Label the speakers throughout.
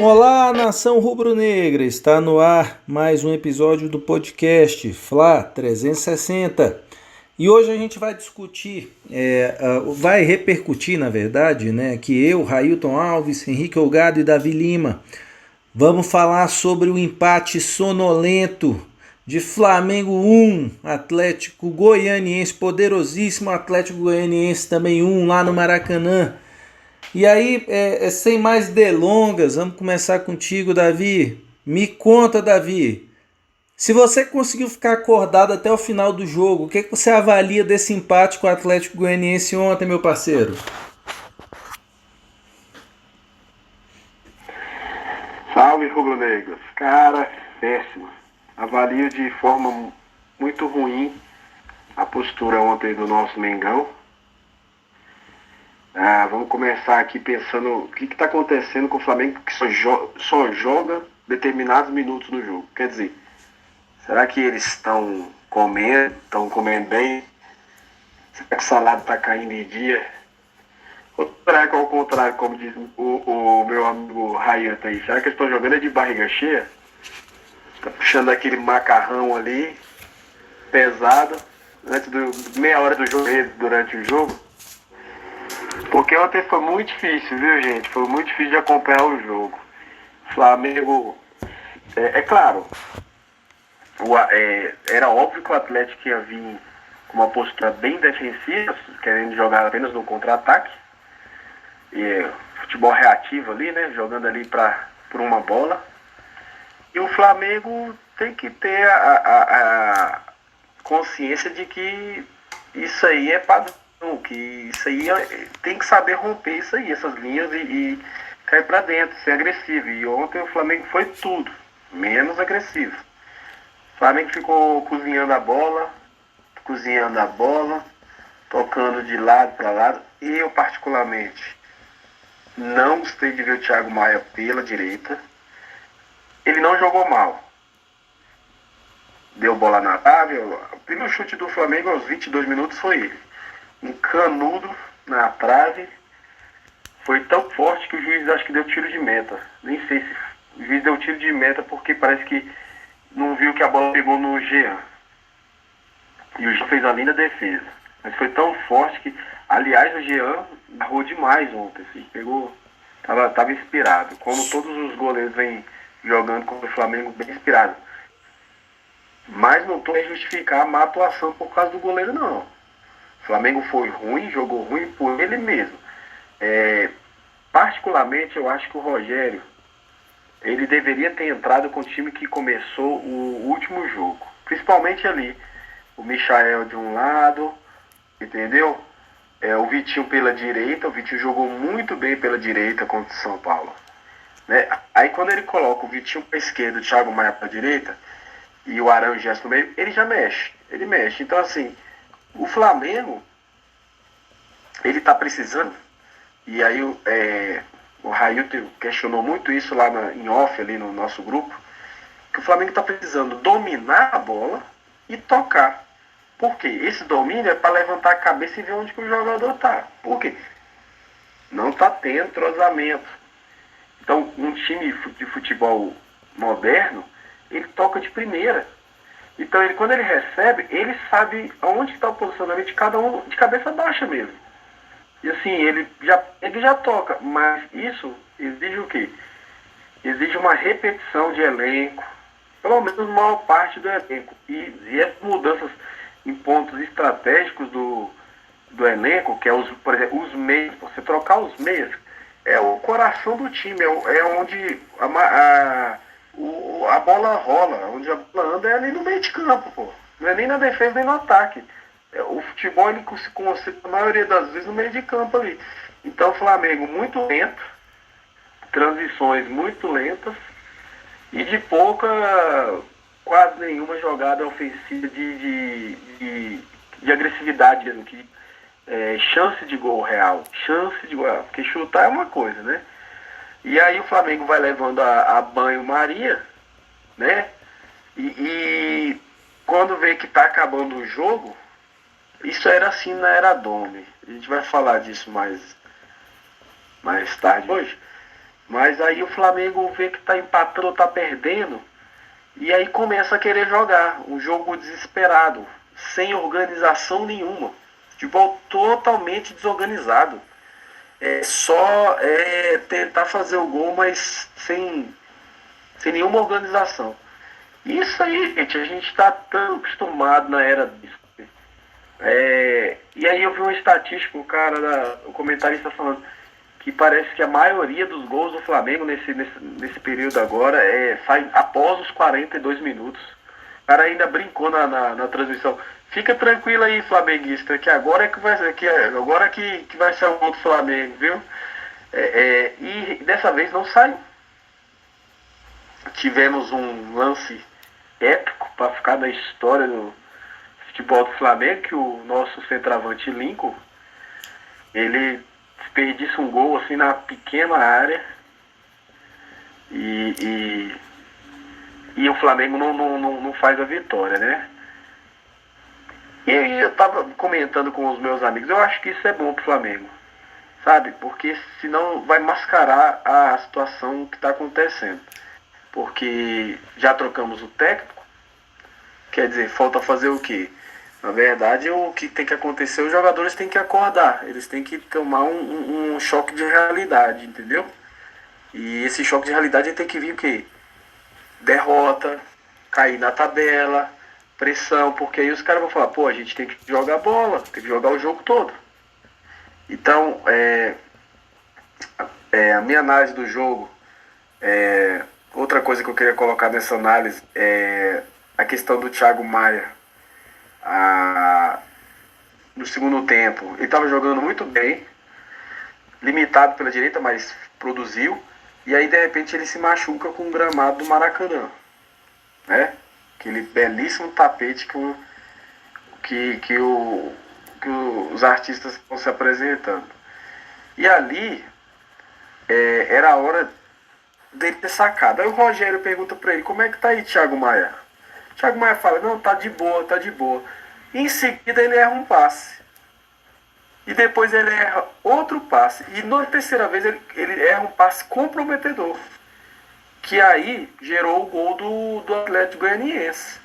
Speaker 1: Olá, nação rubro-negra! Está no ar mais um episódio do podcast Fla 360. E hoje a gente vai discutir, vai repercutir, na verdade, né, que eu, Railton Alves, Henrique Olgado e Davi Lima vamos falar sobre o empate sonolento de Flamengo 1, Atlético Goianiense, poderosíssimo Atlético Goianiense também 1 lá no Maracanã. E aí, sem mais delongas, vamos começar contigo, Davi. Me conta, Davi, se você conseguiu ficar acordado até o final do jogo, o que você avalia desse empate com o Atlético Goianiense ontem, meu parceiro?
Speaker 2: Salve, rubro-negros. Cara, péssimo. Avalio de forma muito ruim a postura ontem do nosso Mengão. Vamos começar aqui pensando o que está acontecendo com o Flamengo, que só joga determinados minutos no jogo. Quer dizer, será que eles estão comendo bem? Será que o salário está caindo em dia? Ou será que ao contrário, como diz o meu amigo Railton aí, será que eles estão jogando de barriga cheia? Tá puxando aquele macarrão ali, pesado, antes de meia hora do jogo, durante o jogo? Porque ontem foi muito difícil, viu, gente? Foi muito difícil de acompanhar o jogo. Flamengo, é claro, era óbvio que o Atlético ia vir com uma postura bem defensiva, querendo jogar apenas no contra-ataque. E futebol reativo ali, né? Jogando ali por uma bola. E o Flamengo tem que ter a consciência de que isso aí é padrão, que isso aí tem que saber romper isso aí, essas linhas e cair pra dentro, ser agressivo. E ontem o Flamengo foi tudo, menos agressivo. O Flamengo ficou cozinhando a bola, tocando de lado para lado. Eu, particularmente, não gostei de ver o Thiago Maia pela direita. Ele não jogou mal. Deu bola na trave. O primeiro chute do Flamengo aos 22 minutos foi ele. Um canudo na trave. Foi tão forte que o juiz acho que deu tiro de meta. Nem sei se o juiz deu tiro de meta porque parece que não viu que a bola pegou no Jean. E o Jean fez a linda defesa. Mas foi tão forte que, aliás, o Jean narrou demais ontem. Assim, tava inspirado. Como todos os goleiros vêm jogando contra o Flamengo bem inspirado. Mas não estou a justificar a má atuação por causa do goleiro, não. O Flamengo foi ruim, jogou ruim por ele mesmo. Particularmente, eu acho que o Rogério, ele deveria ter entrado com o time que começou o último jogo. Principalmente ali. O Michael de um lado, entendeu? O Vitinho pela direita. O Vitinho jogou muito bem pela direita contra o São Paulo. Né? Aí quando ele coloca o Vitinho para a esquerda, o Thiago Maia para a direita e o Aranjes no meio, ele já mexe. Ele mexe. Então assim, o Flamengo, ele tá precisando, e aí o Railton questionou muito isso lá em off ali no nosso grupo, que o Flamengo tá precisando dominar a bola e tocar. Por quê? Esse domínio é para levantar a cabeça e ver onde que o jogador tá. Por quê? Não tá tendo entrosamento. Então, um time de futebol moderno, ele toca de primeira. Então, quando ele recebe, ele sabe aonde está o posicionamento de cada um, de cabeça baixa mesmo. E assim, ele já toca. Mas isso exige o quê? Exige uma repetição de elenco. Pelo menos a maior parte do elenco. E as mudanças em pontos estratégicos do elenco, que é, por exemplo, os meios. Você trocar os meios é o coração do time, é onde a bola rola, onde a bola anda é ali no meio de campo, pô. Não é nem na defesa nem no ataque. O futebol ele se concentra a maioria das vezes no meio de campo ali. Então o Flamengo muito lento, transições muito lentas e de pouca, quase nenhuma jogada ofensiva de agressividade mesmo, chance de gol real, porque chutar é uma coisa, né? E aí o Flamengo vai levando a banho-maria, né? E quando vê que tá acabando o jogo, isso era assim na era Domi. A gente vai falar disso mais tarde hoje. Mas aí o Flamengo vê que tá empatando ou tá perdendo, e aí começa a querer jogar. Um jogo desesperado, sem organização nenhuma. Futebol totalmente desorganizado. É só tentar fazer o gol, mas sem nenhuma organização. Isso aí, gente, a gente está tão acostumado na era disso. E aí eu vi uma estatística, o comentarista falando que parece que a maioria dos gols do Flamengo nesse período agora sai após os 42 minutos. O cara ainda brincou na transmissão. Fica tranquilo aí, flamenguista, que agora é que vai ser, que vai ser o gol do Flamengo, viu? E dessa vez não saiu. Tivemos um lance épico para ficar na história do futebol do Flamengo, que o nosso centroavante Lincoln, ele desperdiça um gol assim na pequena área e o Flamengo não faz a vitória, né? E aí eu tava comentando com os meus amigos, eu acho que isso é bom pro Flamengo, sabe? Porque senão vai mascarar a situação que está acontecendo. Porque já trocamos o técnico, quer dizer, falta fazer o quê? Na verdade, o que tem que acontecer, os jogadores têm que acordar, eles têm que tomar um choque de realidade, entendeu? E esse choque de realidade tem que vir o quê? Derrota, cair na tabela, pressão, porque aí os caras vão falar, pô, a gente tem que jogar bola, tem que jogar o jogo todo. Então, a minha análise do jogo, outra coisa que eu queria colocar nessa análise é a questão do Thiago Maia. No segundo tempo, ele estava jogando muito bem, limitado pela direita, mas produziu. E aí, de repente, ele se machuca com o gramado do Maracanã, né? Aquele belíssimo tapete que os artistas estão se apresentando. E ali era a hora dele ter sacado. Aí o Rogério pergunta pra ele, como é que tá aí, Thiago Maia? Thiago Maia fala, não, tá de boa, tá de boa. E em seguida ele erra um passe. E depois ele erra outro passe. E na terceira vez ele erra um passe comprometedor. Que aí gerou o gol do Atlético Goianiense.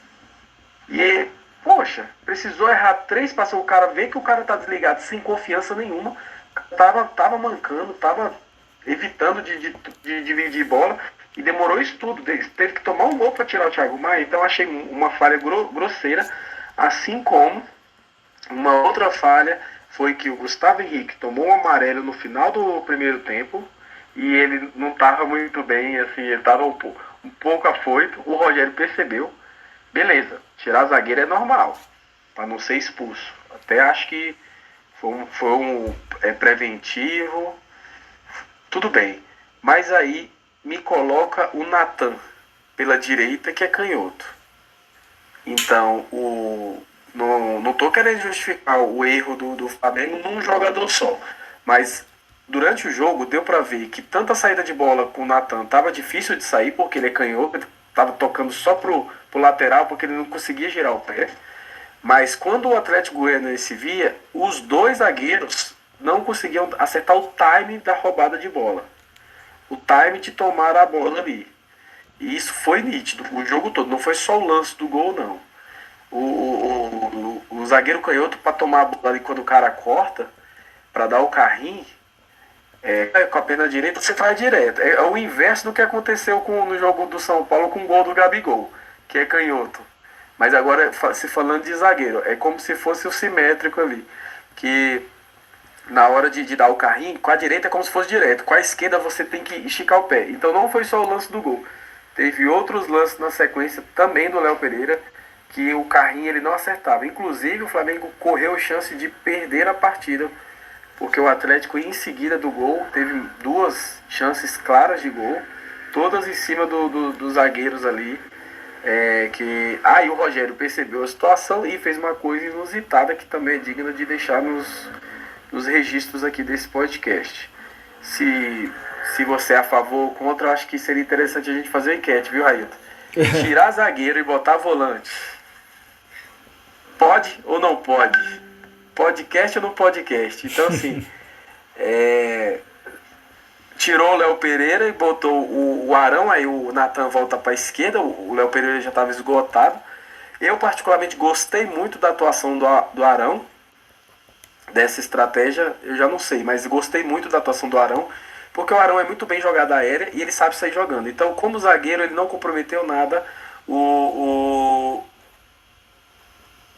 Speaker 2: E, poxa, precisou errar 3 passes. O cara vê que o cara tá desligado sem confiança nenhuma. Tava mancando, tava evitando de dividir bola. E demorou isso tudo. Teve que tomar um gol para tirar o Thiago Maia. Então achei uma falha grosseira. Assim como uma outra falha foi que o Gustavo Henrique tomou um amarelo no final do primeiro tempo. E ele não estava muito bem, assim, ele estava um pouco afoito. O Rogério percebeu. Beleza, tirar zagueiro é normal, para não ser expulso. Até acho que foi um preventivo. Tudo bem. Mas aí me coloca o Natan pela direita, que é canhoto. Então, não estou querendo justificar o erro do Flamengo num jogador só. Mas durante o jogo deu para ver que tanta saída de bola com o Natan estava difícil de sair, porque ele é canhoto, ele estava tocando só pro lateral, porque ele não conseguia girar o pé. Mas quando o Atlético Goianiense via, os dois zagueiros não conseguiam acertar o time da roubada de bola. O time de tomar a bola ali. E isso foi nítido, o jogo todo. Não foi só o lance do gol, não. O zagueiro canhoto, para tomar a bola ali quando o cara corta, para dar o carrinho, com a perna direita, você vai direto. É o inverso do que aconteceu no jogo do São Paulo com o gol do Gabigol, que é canhoto. Mas agora, se falando de zagueiro, é como se fosse o simétrico ali. Que na hora de dar o carrinho, com a direita é como se fosse direto. Com a esquerda você tem que esticar o pé. Então não foi só o lance do gol. Teve outros lances na sequência também do Léo Pereira, que o carrinho ele não acertava. Inclusive o Flamengo correu chance de perder a partida, porque o Atlético em seguida do gol teve 2 chances claras de gol, todas em cima dos zagueiros ali. Aí o Rogério percebeu a situação e fez uma coisa inusitada que também é digna de deixar nos registros aqui desse podcast. Se você é a favor ou contra, eu acho que seria interessante a gente fazer uma enquete, viu, Railton? Tirar zagueiro e botar volante. Pode ou não pode? Podcast ou não podcast? Então, assim, tirou o Léo Pereira e botou o Arão, aí o Natan volta para a esquerda, o Léo Pereira já estava esgotado. Eu particularmente gostei muito da atuação do Arão, dessa estratégia, eu já não sei, mas gostei muito da atuação do Arão, porque o Arão é muito bem jogada aérea e ele sabe sair jogando. Então, como zagueiro, ele não comprometeu nada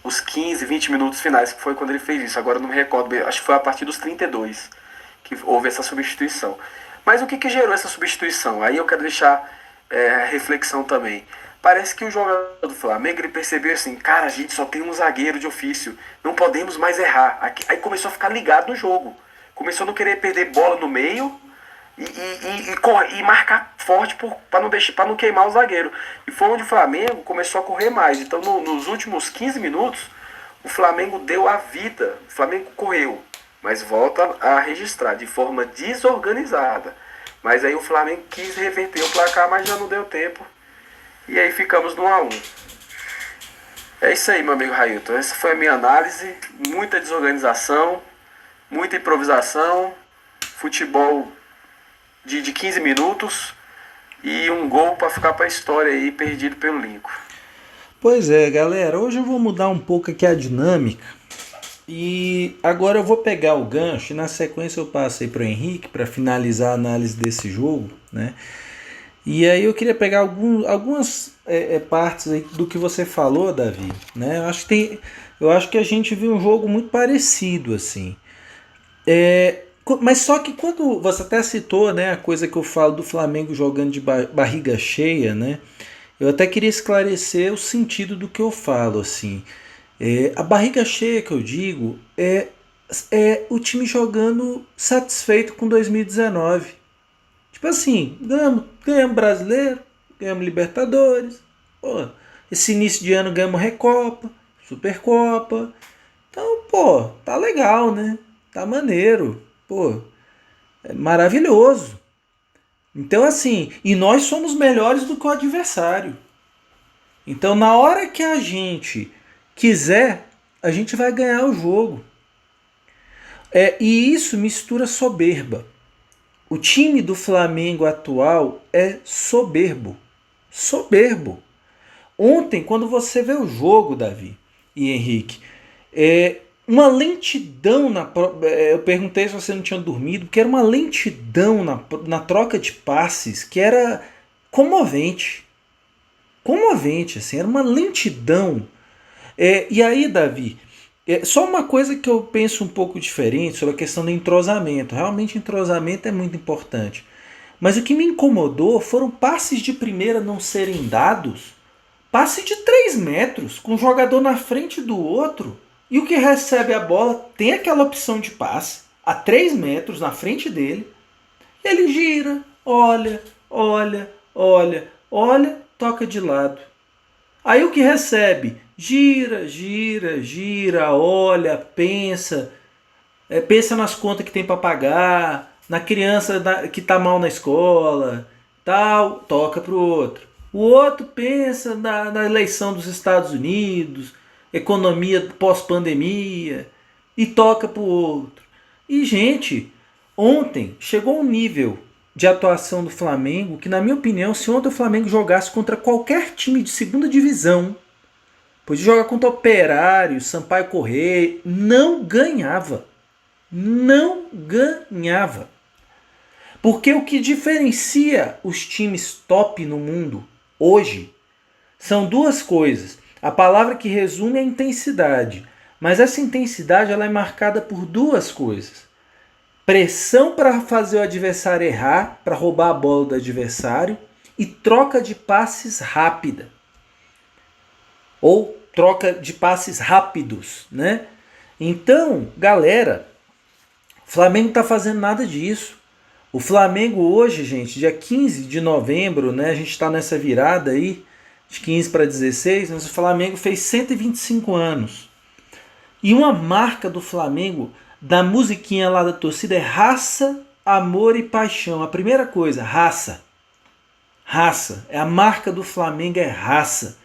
Speaker 2: os 15, 20 minutos finais, que foi quando ele fez isso. Agora eu não me recordo bem, acho que foi a partir dos 32 que houve essa substituição. Mas o que gerou essa substituição? Aí eu quero deixar reflexão também. Parece que o jogador do Flamengo ele percebeu assim, cara, a gente só tem um zagueiro de ofício, não podemos mais errar. Aí começou a ficar ligado no jogo. Começou a não querer perder bola no meio e marcar forte para não queimar o zagueiro. E foi onde o Flamengo começou a correr mais. Então nos últimos 15 minutos, o Flamengo deu a vida. O Flamengo correu, mas volta a registrar de forma desorganizada. Mas aí o Flamengo quis reverter o placar, mas já não deu tempo. E aí ficamos no 1-1. É isso aí, meu amigo Railton. Essa foi a minha análise. Muita desorganização, muita improvisação, futebol de 15 minutos e um gol para ficar para a história aí, perdido pelo Lincoln.
Speaker 1: Pois é, galera. Hoje eu vou mudar um pouco aqui a dinâmica. E agora eu vou pegar o gancho e na sequência eu passo aí para o Henrique para finalizar a análise desse jogo, né? E aí eu queria pegar algumas partes aí do que você falou, Davi, né? Eu acho que a gente viu um jogo muito parecido, assim. Mas só que quando você até citou, né, a coisa que eu falo do Flamengo jogando de barriga cheia, né? Eu até queria esclarecer o sentido do que eu falo, assim. A barriga cheia que eu digo é o time jogando satisfeito com 2019. Tipo assim, ganhamos Brasileiro, ganhamos Libertadores, pô, esse início de ano ganhamos Recopa, Supercopa. Então, pô, tá legal, né? Tá maneiro, pô, é maravilhoso. Então, assim, e nós somos melhores do que o adversário. Então, na hora que a gente quiser, a gente vai ganhar o jogo. E isso mistura soberba. O time do Flamengo atual é soberbo. Soberbo. Ontem, quando você vê o jogo, Davi e Henrique, uma lentidão eu perguntei se você não tinha dormido, porque era uma lentidão na troca de passes que era comovente. Comovente, assim, era uma lentidão. E aí, Davi, só uma coisa que eu penso um pouco diferente sobre a questão do entrosamento. Realmente entrosamento é muito importante. Mas o que me incomodou foram passes de primeira não serem dados. Passe de 3 metros, com um jogador na frente do outro. E o que recebe a bola tem aquela opção de passe a 3 metros na frente dele. E ele gira, olha, toca de lado. Aí o que recebe? Gira, olha, pensa nas contas que tem para pagar, na criança que tá mal na escola, tal, toca pro outro. O outro pensa na eleição dos Estados Unidos, economia pós-pandemia, e toca pro outro. E, gente, ontem chegou um nível de atuação do Flamengo que, na minha opinião, se ontem o Flamengo jogasse contra qualquer time de segunda divisão, pois jogar contra Operário, Sampaio Corrêa, não ganhava. Não ganhava. Porque o que diferencia os times top no mundo hoje são duas coisas. A palavra que resume é intensidade. Mas essa intensidade ela é marcada por duas coisas. Pressão para fazer o adversário errar, para roubar a bola do adversário, e troca de passes rápida. Ou troca de passes rápidos, né? Então, galera, o Flamengo não está fazendo nada disso. O Flamengo hoje, gente, dia 15 de novembro, né? A gente está nessa virada aí, de 15 para 16, mas o Flamengo fez 125 anos. E uma marca do Flamengo, da musiquinha lá da torcida, é raça, amor e paixão. A primeira coisa, raça. Raça. A marca do Flamengo é raça.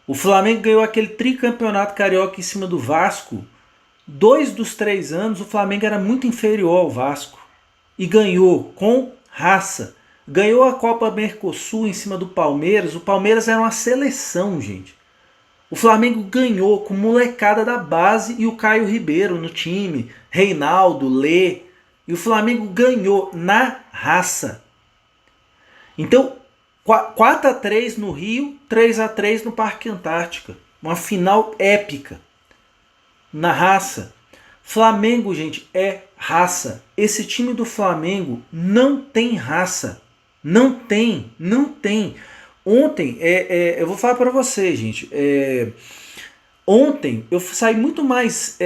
Speaker 1: O Flamengo ganhou aquele tricampeonato carioca em cima do Vasco. 2 dos 3 anos o Flamengo era muito inferior ao Vasco. E ganhou com raça. Ganhou a Copa Mercosul em cima do Palmeiras. O Palmeiras era uma seleção, gente. O Flamengo ganhou com molecada da base e o Caio Ribeiro no time, Reinaldo, Lê. E o Flamengo ganhou na raça. Então, 4-3 no Rio, 3-3 no Parque Antártica. Uma final épica. Na raça. Flamengo, gente, é raça. Esse time do Flamengo não tem raça. Não tem. Ontem, eu vou falar para você, gente. Ontem eu saí muito mais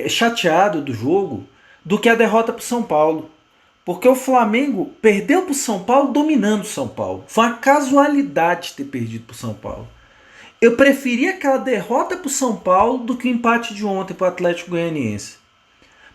Speaker 1: chateado do jogo do que a derrota para o São Paulo. Porque o Flamengo perdeu para o São Paulo dominando o São Paulo. Foi uma casualidade ter perdido para o São Paulo. Eu preferia aquela derrota para o São Paulo do que o empate de ontem para o Atlético Goianiense.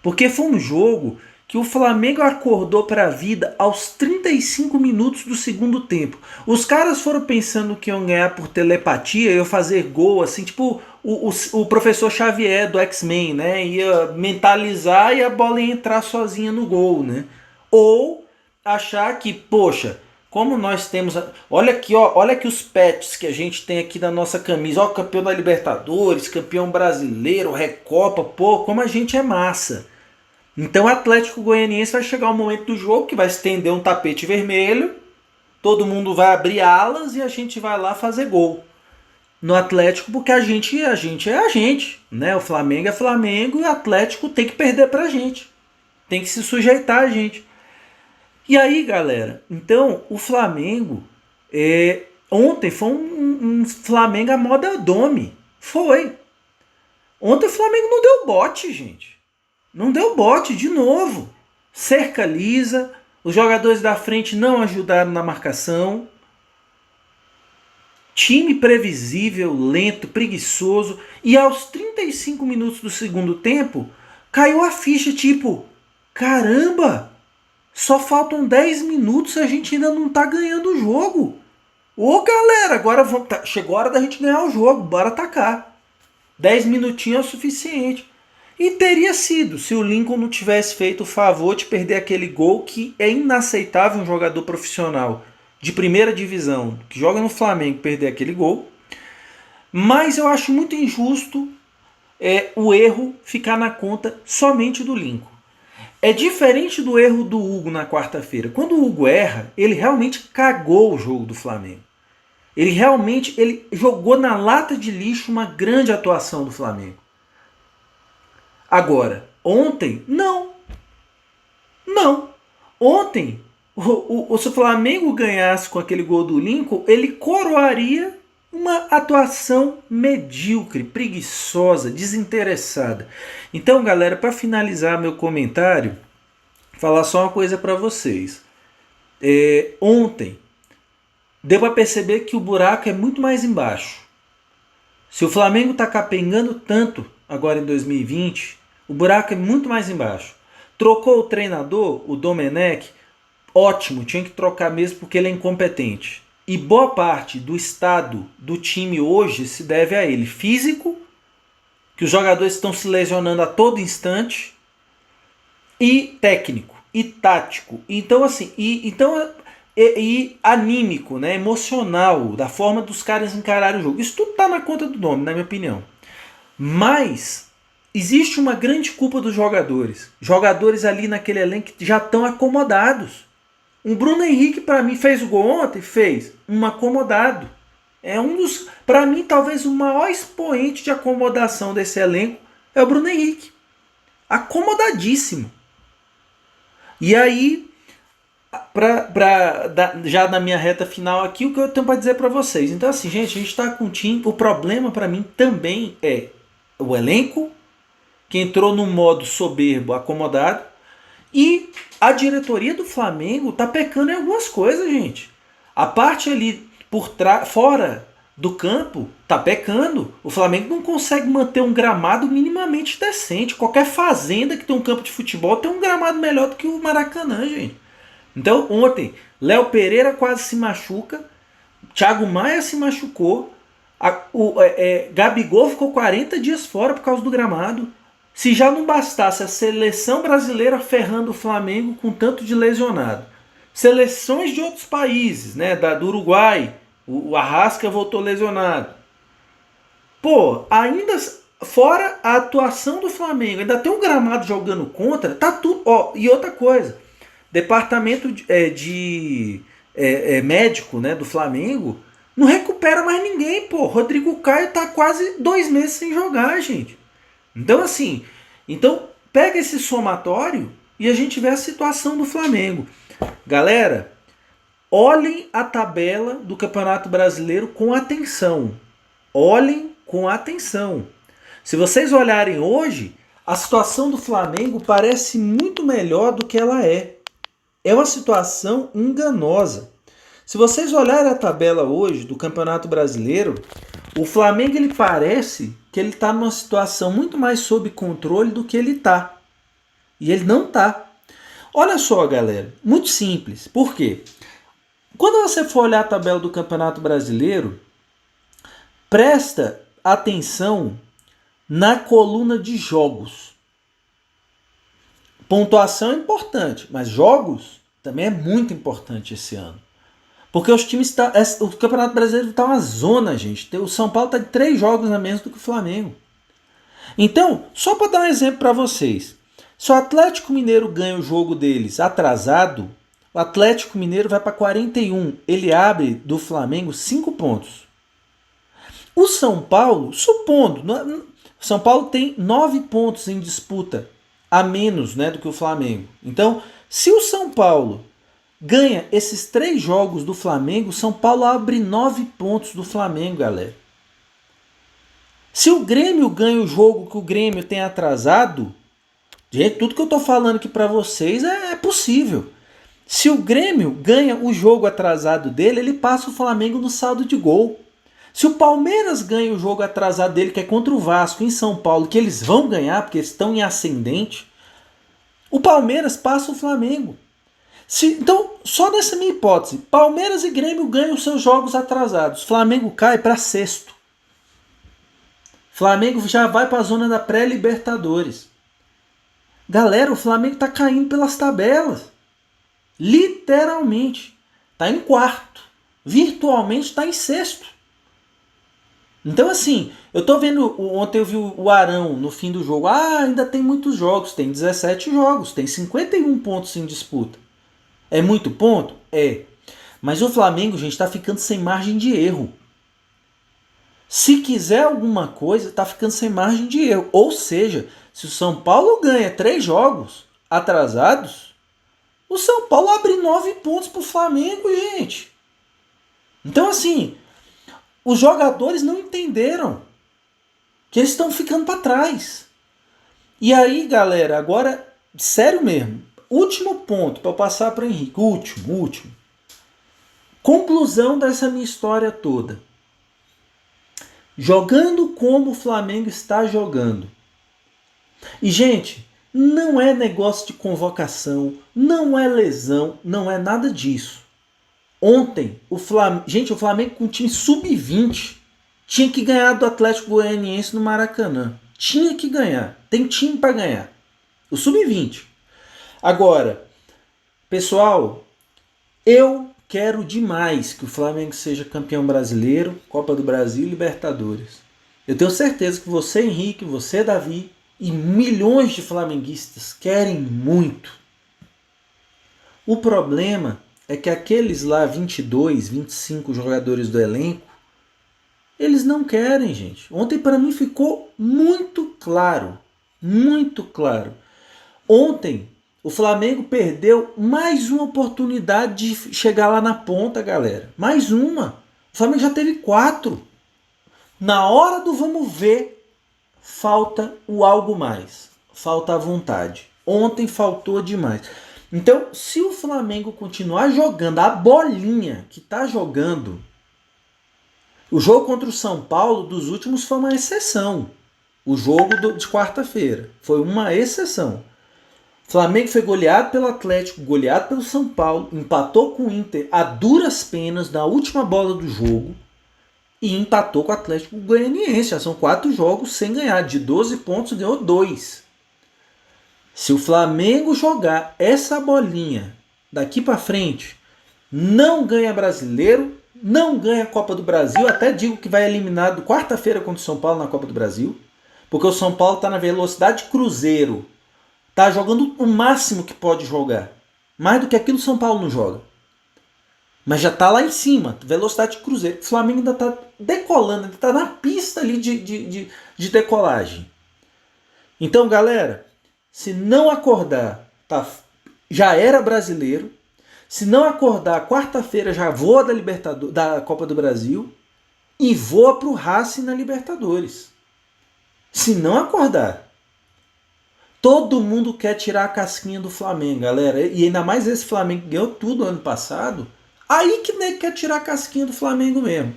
Speaker 1: Porque foi um jogo que o Flamengo acordou para a vida aos 35 minutos do segundo tempo. Os caras foram pensando que iam ganhar por telepatia, iam fazer gol, assim, tipo o professor Xavier do X-Men, né? Ia mentalizar e a bola ia entrar sozinha no gol, né? Ou achar que, poxa, como nós temos... Olha aqui, ó, olha aqui os pets que a gente tem aqui na nossa camisa. Ó, campeão da Libertadores, campeão brasileiro, Recopa, pô, como a gente é massa. Então o Atlético Goianiense vai chegar um momento do jogo que vai estender um tapete vermelho, todo mundo vai abrir alas e a gente vai lá fazer gol no Atlético, porque a gente é a gente, né? O Flamengo é Flamengo e o Atlético tem que perder pra gente, tem que se sujeitar a gente. E aí, galera, então o Flamengo ontem foi um Flamengo à moda Domi. Foi. Ontem o Flamengo não deu bote, gente. Não deu bote de novo. Cerca lisa. Os jogadores da frente não ajudaram na marcação. Time previsível, lento, preguiçoso. E aos 35 minutos do segundo tempo, caiu a ficha tipo, caramba, só faltam 10 minutos e a gente ainda não tá ganhando o jogo. Ô galera, agora chegou a hora da gente ganhar o jogo, bora atacar. 10 minutinhos é o suficiente. E teria sido, se o Lincoln não tivesse feito o favor de perder aquele gol que é inaceitável um jogador profissional de primeira divisão, que joga no Flamengo, perder aquele gol. Mas eu acho muito injusto o erro ficar na conta somente do Lincoln. É diferente do erro do Hugo na quarta-feira. Quando o Hugo erra, ele realmente cagou o jogo do Flamengo. Ele jogou na lata de lixo uma grande atuação do Flamengo. Agora, ontem, não. Ontem, se o Flamengo ganhasse com aquele gol do Lincoln, ele coroaria uma atuação medíocre, preguiçosa, desinteressada. Então, galera, para finalizar meu comentário, falar só uma coisa para vocês. Ontem, deu para perceber que o buraco é muito mais embaixo. Se o Flamengo está capengando tanto agora em 2020, o buraco é muito mais embaixo. Trocou o treinador, o Domenech, ótimo, tinha que trocar mesmo porque ele é incompetente. E boa parte do estado do time hoje se deve a ele. Físico, que os jogadores estão se lesionando a todo instante, e técnico, e tático. Então, assim, e anímico, né, emocional, da forma dos caras encararem o jogo. Isso tudo está na conta do nome, na minha opinião. Mas existe uma grande culpa dos jogadores. Jogadores ali naquele elenco que já estão acomodados. O Bruno Henrique, para mim, fez o gol ontem? Fez. Um acomodado. É um dos, para mim, talvez o maior expoente de acomodação desse elenco é o Bruno Henrique. Acomodadíssimo. E aí, já na minha reta final aqui, o que eu tenho para dizer para vocês. Então, assim, gente, a gente está com um time. O problema para mim também é o elenco, que entrou num modo soberbo, acomodado, e a diretoria do Flamengo tá pecando em algumas coisas, gente. A parte ali fora do campo tá pecando. O Flamengo não consegue manter um gramado minimamente decente. Qualquer fazenda que tem um campo de futebol tem um gramado melhor do que o Maracanã, gente. Então, ontem, Léo Pereira quase se machuca, Thiago Maia se machucou, Gabigol ficou 40 dias fora por causa do gramado. Se já não bastasse a seleção brasileira ferrando o Flamengo com tanto de lesionado, Seleções de outros países, né? Do Uruguai, o Arrasca voltou lesionado. Pô, ainda fora a atuação do Flamengo, ainda tem um gramado jogando contra, tá tudo. Ó, e outra coisa, departamento médico, né, do Flamengo não recupera mais ninguém, pô. Rodrigo Caio tá quase 2 meses sem jogar, gente. Então assim, pega esse somatório e a gente vê a situação do Flamengo. Galera, olhem a tabela do Campeonato Brasileiro com atenção. Olhem com atenção. Se vocês olharem hoje, a situação do Flamengo parece muito melhor do que ela é. É uma situação enganosa. Se vocês olharem a tabela hoje do Campeonato Brasileiro, o Flamengo ele parece que ele está numa situação muito mais sob controle do que ele está. E ele não está. Olha só, galera, muito simples. Por quê? Quando você for olhar a tabela do Campeonato Brasileiro, presta atenção na coluna de jogos. Pontuação é importante, mas jogos também é muito importante esse ano. Porque os times o Campeonato Brasileiro está uma zona, gente. O São Paulo está de 3 jogos a menos do que o Flamengo. Então, só para dar um exemplo para vocês. Se o Atlético Mineiro ganha o jogo deles atrasado, o Atlético Mineiro vai para 41. Ele abre do Flamengo 5 pontos. O São Paulo, supondo, São Paulo tem 9 pontos em disputa a menos, né, do que o Flamengo. Então, se o São Paulo ganha esses 3 jogos do Flamengo, o São Paulo abre 9 pontos do Flamengo, galera. Se o Grêmio ganha o jogo que o Grêmio tem atrasado, gente, tudo que eu tô falando aqui para vocês é possível. Se o Grêmio ganha o jogo atrasado dele, ele passa o Flamengo no saldo de gol. Se o Palmeiras ganha o jogo atrasado dele, que é contra o Vasco em São Paulo, que eles vão ganhar porque eles estão em ascendente, o Palmeiras passa o Flamengo. Então, só nessa minha hipótese, Palmeiras e Grêmio ganham seus jogos atrasados. Flamengo cai para 6º. Flamengo já vai para a zona da pré-Libertadores. Galera, o Flamengo está caindo pelas tabelas. Literalmente. Está em 4º. Virtualmente está em 6º. Então assim, eu tô vendo, ontem eu vi o Arão no fim do jogo. Ainda tem muitos jogos, tem 17 jogos, tem 51 pontos em disputa. É muito ponto? É. Mas o Flamengo, gente, tá ficando sem margem de erro. Se quiser alguma coisa, tá ficando sem margem de erro. Ou seja, se o São Paulo ganha 3 jogos atrasados, o São Paulo abre 9 pontos pro Flamengo, gente. Então assim, os jogadores não entenderam que eles estão ficando para trás. E aí, galera, agora, sério mesmo, último ponto para eu passar para o Henrique. Último. Conclusão dessa minha história toda. Jogando como o Flamengo está jogando. E, gente, não é negócio de convocação, não é lesão, não é nada disso. Ontem, o Flamengo com o time sub-20 tinha que ganhar do Atlético Goianiense no Maracanã. Tinha que ganhar. Tem time para ganhar. O sub-20. Agora, pessoal, eu quero demais que o Flamengo seja campeão brasileiro, Copa do Brasil e Libertadores. Eu tenho certeza que você, Henrique, você, Davi e milhões de flamenguistas querem muito. O problema é que aqueles lá 22, 25 jogadores do elenco, eles não querem, gente. Ontem para mim ficou muito claro. Muito claro. Ontem o Flamengo perdeu mais uma oportunidade de chegar lá na ponta, galera. Mais uma. O Flamengo já teve 4. Na hora do vamos ver, falta o algo mais. Falta a vontade. Ontem faltou demais. Então, se o Flamengo continuar jogando a bolinha que está jogando, o jogo contra o São Paulo dos últimos foi uma exceção. O jogo de quarta-feira foi uma exceção. O Flamengo foi goleado pelo Atlético, goleado pelo São Paulo, empatou com o Inter a duras penas na última bola do jogo e empatou com o Atlético Goianiense. Já são 4 jogos sem ganhar. De 12 pontos, ganhou 2. Se o Flamengo jogar essa bolinha daqui para frente, não ganha brasileiro, não ganha Copa do Brasil, até digo que vai eliminado quarta-feira contra o São Paulo na Copa do Brasil, porque o São Paulo está na velocidade cruzeiro, está jogando o máximo que pode jogar, mais do que aquilo o São Paulo não joga. Mas já está lá em cima, velocidade cruzeiro. O Flamengo ainda está decolando, ainda está na pista ali de decolagem. Então, galera, se não acordar, tá, já era brasileiro. Se não acordar, quarta-feira já voa da Copa do Brasil e voa para o Racing na Libertadores. Se não acordar. Todo mundo quer tirar a casquinha do Flamengo, galera. E ainda mais esse Flamengo que ganhou tudo ano passado. Aí que nem quer tirar a casquinha do Flamengo mesmo.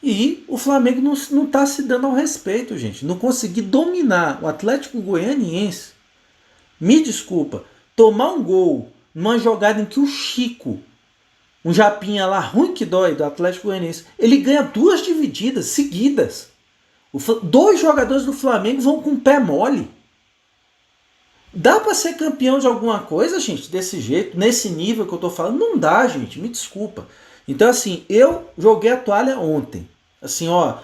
Speaker 1: E o Flamengo não está se dando ao respeito, gente. Não conseguir dominar o Atlético Goianiense. Me desculpa. Tomar um gol numa jogada em que o Chico, um japinha lá ruim que dói do Atlético Goianiense, ele ganha 2 divididas seguidas. 2 jogadores do Flamengo vão com o pé mole. Dá para ser campeão de alguma coisa, gente, desse jeito, nesse nível que eu tô falando? Não dá, gente, me desculpa. Então, assim, eu joguei a toalha ontem. Assim, ó,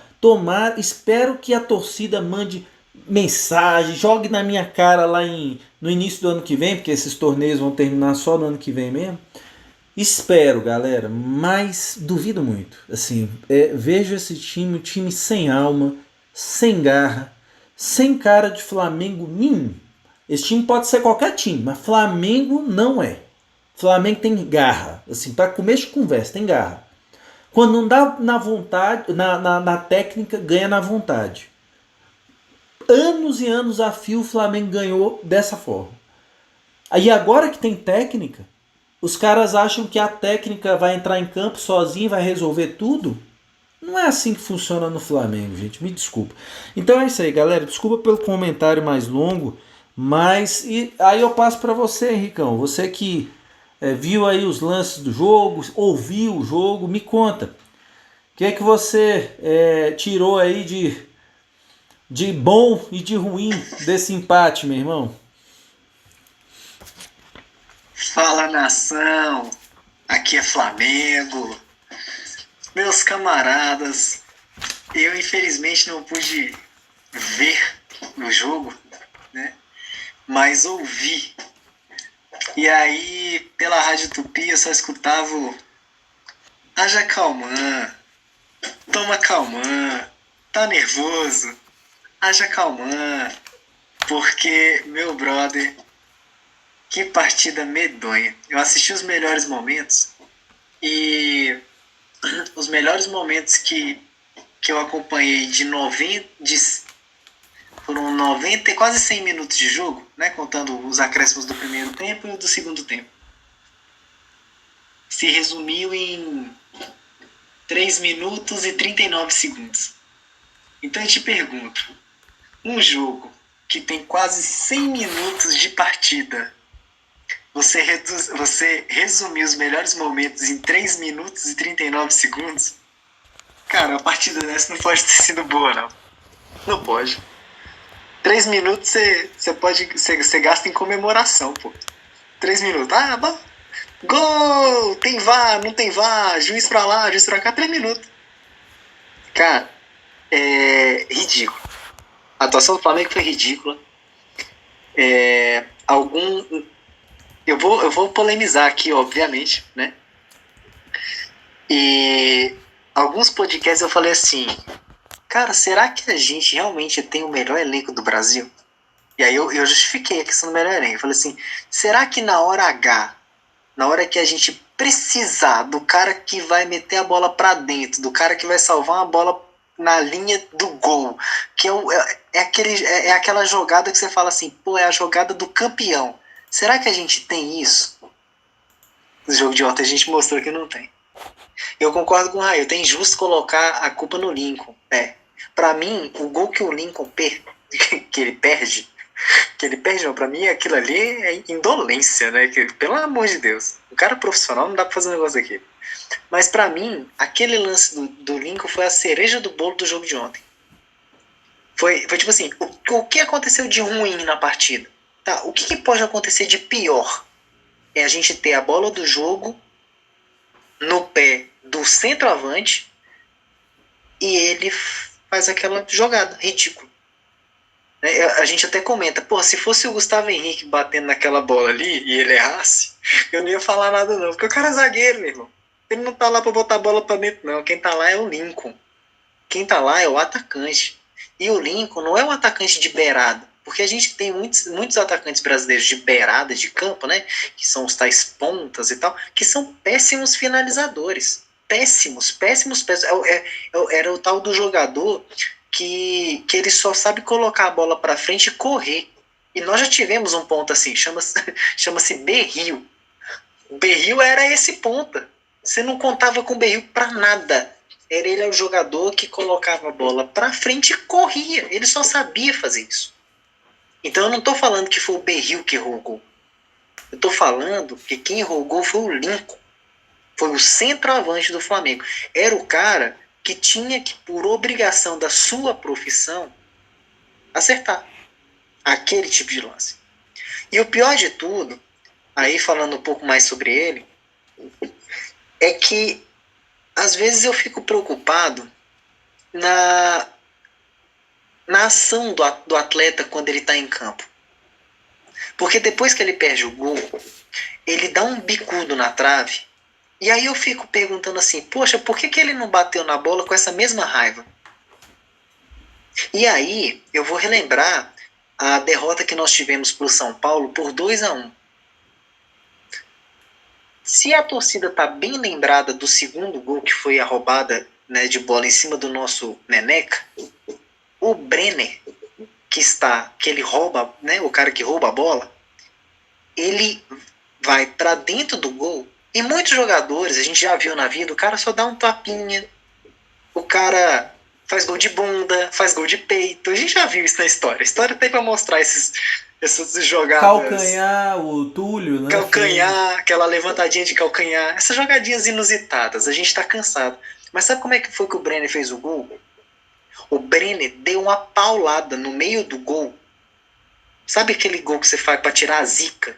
Speaker 1: espero que a torcida mande mensagem, jogue na minha cara lá no início do ano que vem, porque esses torneios vão terminar só no ano que vem mesmo. Espero, galera, mas duvido muito. Assim, vejo esse time, um time sem alma, sem garra, sem cara de Flamengo nenhum. Esse time pode ser qualquer time, mas Flamengo não é. Flamengo tem garra. Assim, para começo de conversa, tem garra. Quando não dá na vontade, na técnica, ganha na vontade. Anos e anos a fio o Flamengo ganhou dessa forma. Aí agora que tem técnica, os caras acham que a técnica vai entrar em campo sozinho e vai resolver tudo. Não é assim que funciona no Flamengo, gente. Me desculpa. Então é isso aí, galera. Desculpa pelo comentário mais longo. Mas aí eu passo para você, Henricão. Você que viu aí os lances do jogo, ouviu o jogo, me conta. O que é que você tirou aí de bom e de ruim desse empate, meu irmão?
Speaker 3: Fala, nação! Aqui é Flamengo. Meus camaradas, eu infelizmente não pude ver o jogo, né? Mas ouvi. E aí, pela Rádio Tupi, eu só escutava o Haja Calmã, toma Calmã, tá nervoso, haja Calmã, porque, meu brother, que partida medonha. Eu assisti os melhores momentos e os melhores momentos que eu acompanhei foram 90 e quase 100 minutos de jogo, né, contando os acréscimos do primeiro tempo e do segundo tempo. Se resumiu em 3 minutos e 39 segundos. Então eu te pergunto, um jogo que tem quase 100 minutos de partida, você resumir os melhores momentos em 3 minutos e 39 segundos? Cara, a partida dessa não pode ter sido boa, não. Não pode. 3 minutos você gasta em comemoração, pô. 3 minutos. Ah, bom. Gol! Tem VAR, não tem VAR, juiz pra lá, juiz pra cá, 3 minutos. Cara, é ridículo. A atuação do Flamengo foi ridícula. Eu vou polemizar aqui, obviamente, né? E alguns podcasts eu falei assim, cara, será que a gente realmente tem o melhor elenco do Brasil? E aí eu justifiquei a questão do melhor elenco. Eu falei assim, será que na hora H, na hora que a gente precisar do cara que vai meter a bola pra dentro, do cara que vai salvar uma bola na linha do gol, que é aquela jogada que você fala assim, pô, é a jogada do campeão. Será que a gente tem isso? No jogo de ontem a gente mostrou que não tem. Eu concordo com o Raio, tem justo colocar a culpa no Lincoln. Pra mim, o gol que o Lincoln que ele perde não, pra mim aquilo ali é indolência, né? Pelo amor de Deus, o cara profissional não dá pra fazer um negócio daquele. Mas pra mim, aquele lance do Lincoln foi a cereja do bolo do jogo de ontem. Foi tipo assim, o que aconteceu de ruim na partida? Tá, o que pode acontecer de pior? é a gente ter a bola do jogo no pé do centroavante e ele faz aquela jogada ridícula. A gente até comenta, pô, se fosse o Gustavo Henrique batendo naquela bola ali e ele errasse, eu não ia falar nada não, porque o cara é zagueiro, meu irmão. Ele não tá lá pra botar a bola pra dentro, não. Quem tá lá é o Lincoln. Quem tá lá é o atacante. E o Lincoln não é um atacante de beirada, porque a gente tem muitos atacantes brasileiros de beirada de campo, né? Que são os tais pontas e tal, que são péssimos finalizadores. Péssimos. Era o tal do jogador que ele só sabe colocar a bola pra frente e correr. E nós já tivemos um ponto assim, chama-se Berril. O Berril era esse ponta. Você não contava com o Berril pra nada. Ele o jogador que colocava a bola pra frente e corria. Ele só sabia fazer isso. Então eu não tô falando que foi o Berril que errou o gol. Eu tô falando que quem errou o gol foi o Lincoln. Foi o centroavante do Flamengo. Era o cara que tinha que, por obrigação da sua profissão, acertar aquele tipo de lance. E o pior de tudo, aí falando um pouco mais sobre ele, é que às vezes eu fico preocupado na ação do atleta quando ele está em campo. Porque depois que ele perde o gol, ele dá um bicudo na trave, e aí eu fico perguntando assim, poxa, por que ele não bateu na bola com essa mesma raiva? E aí eu vou relembrar a derrota que nós tivemos para o São Paulo por 2-1. Se a torcida está bem lembrada do segundo gol, que foi a roubada, né, de bola em cima do nosso Neneca, o Brenner, que ele rouba, né, o cara que rouba a bola, ele vai para dentro do gol. E muitos jogadores, a gente já viu na vida, o cara só dá um tapinha, o cara faz gol de bunda, faz gol de peito. A gente já viu isso na história. A história tem para mostrar essas jogadas.
Speaker 1: Calcanhar, o Túlio, né?
Speaker 3: Calcanhar, aquela levantadinha de calcanhar. Essas jogadinhas inusitadas, a gente tá cansado. Mas sabe como é que foi que o Brenner fez o gol? O Brenner deu uma paulada no meio do gol. Sabe aquele gol que você faz para tirar a zica?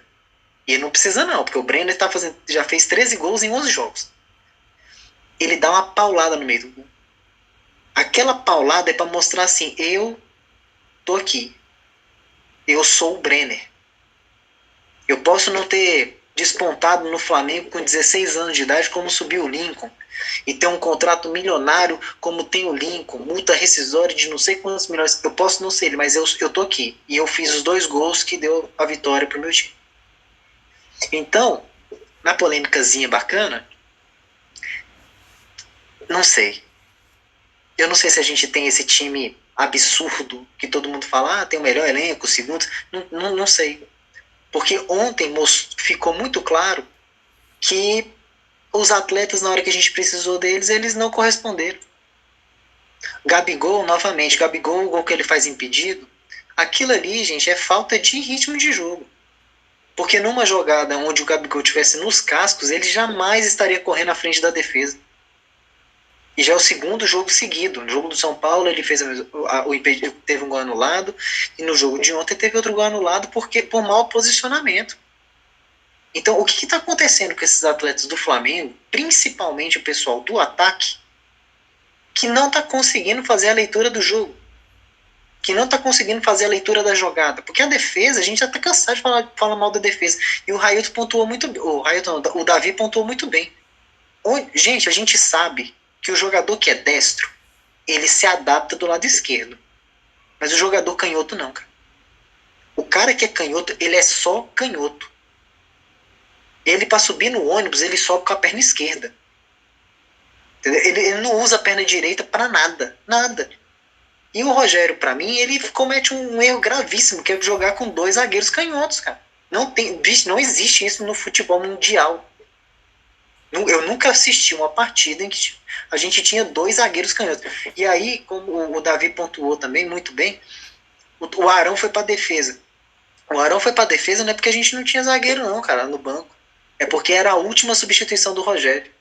Speaker 3: E não precisa não, porque o Brenner já fez 13 gols em 11 jogos. Ele dá uma paulada no meio do gol. Aquela paulada é para mostrar assim, eu tô aqui. Eu sou o Brenner. Eu posso não ter despontado no Flamengo com 16 anos de idade como subiu o Lincoln, e ter um contrato milionário como tem o Lincoln, multa rescisória de não sei quantos milhões. Eu posso não ser ele, mas eu tô aqui. E eu fiz os 2 gols que deu a vitória pro meu time. Então, na polêmicazinha bacana, não sei. Eu não sei se a gente tem esse time absurdo que todo mundo fala, tem o melhor elenco, o segundo. Não sei. Porque ontem ficou muito claro que os atletas, na hora que a gente precisou deles, eles não corresponderam. Gabigol, novamente, o gol que ele faz impedido, aquilo ali, gente, é falta de ritmo de jogo. Porque numa jogada onde o Gabigol estivesse nos cascos, ele jamais estaria correndo à frente da defesa. E já é o segundo jogo seguido. No jogo do São Paulo, ele fez teve um gol anulado, e no jogo de ontem teve outro gol anulado por mau posicionamento. Então, o que está acontecendo com esses atletas do Flamengo, principalmente o pessoal do ataque, que não está conseguindo fazer a leitura do jogo, que não está conseguindo fazer a leitura da jogada? Porque a defesa, a gente já está cansado de falar mal da defesa. E o Railton pontuou muito bem. O Davi pontuou muito bem. Gente, a gente sabe que o jogador que é destro, ele se adapta do lado esquerdo. Mas o jogador canhoto não, cara. O cara que é canhoto, ele é só canhoto. Ele, para subir no ônibus, ele sobe com a perna esquerda. Ele não usa a perna direita para nada. Nada. E o Rogério, para mim, ele comete um erro gravíssimo, que é jogar com 2 zagueiros canhotos, cara. Não existe isso no futebol mundial. Eu nunca assisti uma partida em que a gente tinha 2 zagueiros canhotos. E aí, como o Davi pontuou também muito bem, o Arão foi para defesa. O Arão foi para defesa não é porque a gente não tinha zagueiro não, cara, no banco. É porque era a última substituição do Rogério.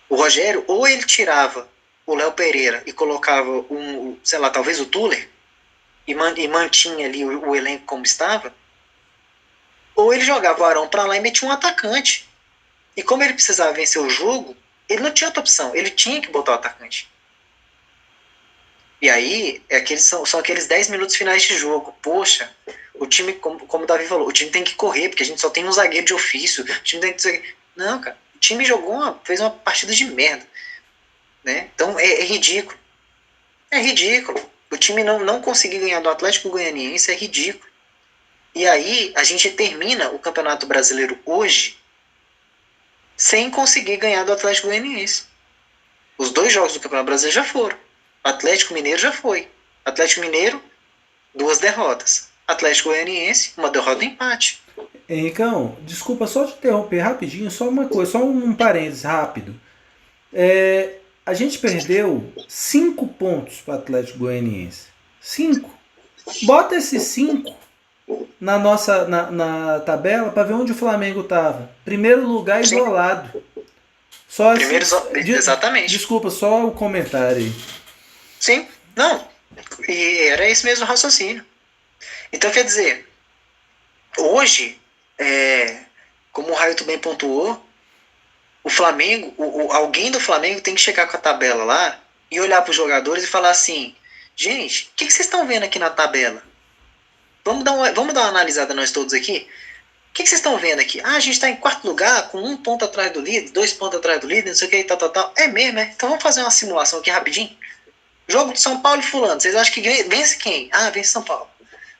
Speaker 3: O Rogério, ou ele tirava o Léo Pereira e colocava sei lá, talvez o Tuller, e mantinha ali o elenco como estava, Ou ele jogava o Arão pra lá e metia um atacante. E como ele precisava vencer o jogo, ele não tinha outra opção. Ele tinha que botar o atacante. E aí, são aqueles 10 minutos finais de jogo. Poxa, o time, como o Davi falou, o time tem que correr, porque a gente só tem um zagueiro de ofício. O time tem que... Não, cara. O time fez uma partida de merda. Né? Então, é ridículo. É ridículo. O time não conseguir ganhar do Atlético Goianiense é ridículo. E aí, a gente termina o Campeonato Brasileiro hoje sem conseguir ganhar do Atlético Goianiense. Os 2 jogos do Campeonato Brasileiro já foram. O Atlético Mineiro já foi. Atlético Mineiro, 2 derrotas. Atlético Goianiense, 1 derrota e empate.
Speaker 1: Henricão, desculpa só te interromper rapidinho, só uma coisa, só um parênteses rápido. A gente perdeu 5 pontos para o Atlético Goianiense. 5. Bota esses 5 na tabela para ver onde o Flamengo estava. Primeiro lugar isolado. Só
Speaker 3: Primeiro, exatamente.
Speaker 1: Desculpa, só o comentário aí.
Speaker 3: Sim, não. E era esse mesmo raciocínio. Então, quer dizer, hoje, como o Railton bem pontuou, o Flamengo, alguém do Flamengo tem que chegar com a tabela lá e olhar para os jogadores e falar assim: gente, o que vocês estão vendo aqui na tabela? Vamos dar uma analisada nós todos aqui. O que vocês estão vendo aqui? A gente está em 4º lugar, com 1 ponto atrás do líder, 2 pontos atrás do líder, não sei o que, tal. É mesmo, é? Então vamos fazer uma simulação aqui rapidinho. Jogo de São Paulo e fulano, vocês acham que vence quem? Ah, vence São Paulo.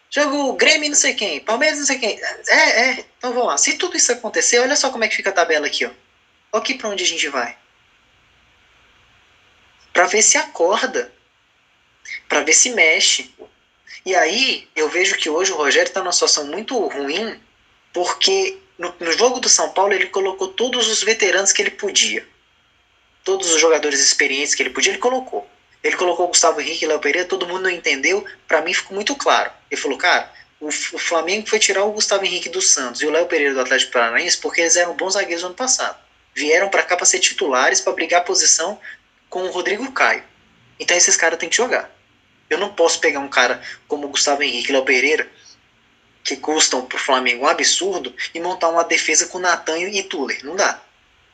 Speaker 3: Jogo Grêmio não sei quem, Palmeiras não sei quem. Então vamos lá. Se tudo isso acontecer, olha só como é que fica a tabela aqui, ó. Olha aqui para onde a gente vai. Para ver se acorda. Para ver se mexe. E aí, eu vejo que hoje o Rogério está numa situação muito ruim, porque no jogo do São Paulo ele colocou todos os veteranos que ele podia. Todos os jogadores experientes que ele podia, ele colocou. Ele colocou o Gustavo Henrique e Léo Pereira, todo mundo não entendeu. Para mim ficou muito claro. Ele falou, cara, o Flamengo foi tirar o Gustavo Henrique do Santos e o Léo Pereira do Atlético Paranaense porque eles eram bons zagueiros no ano passado. Vieram para cá para ser titulares, para brigar a posição com o Rodrigo Caio. Então esses caras têm que jogar. Eu não posso pegar um cara como o Gustavo Henrique e Léo Pereira, que custam pro Flamengo um absurdo, e montar uma defesa com Natan e Tuller. Não dá.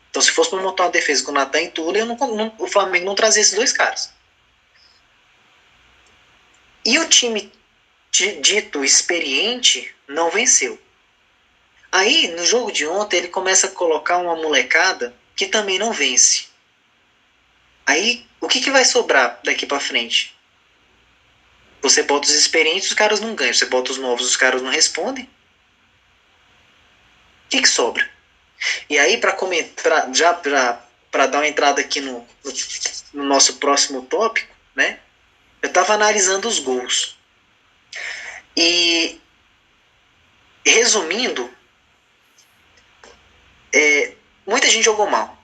Speaker 3: Então se fosse para montar uma defesa com Natan e Tuller, o Flamengo não trazia esses 2 caras. E o time dito experiente não venceu. Aí, no jogo de ontem, ele começa a colocar uma molecada que também não vence. Aí, o que vai sobrar daqui pra frente? Você bota os experientes, os caras não ganham. Você bota os novos, os caras não respondem. O que sobra? E aí, para comentar, já para dar uma entrada aqui no nosso próximo tópico, né? Eu estava analisando os gols. E, resumindo, muita gente jogou mal.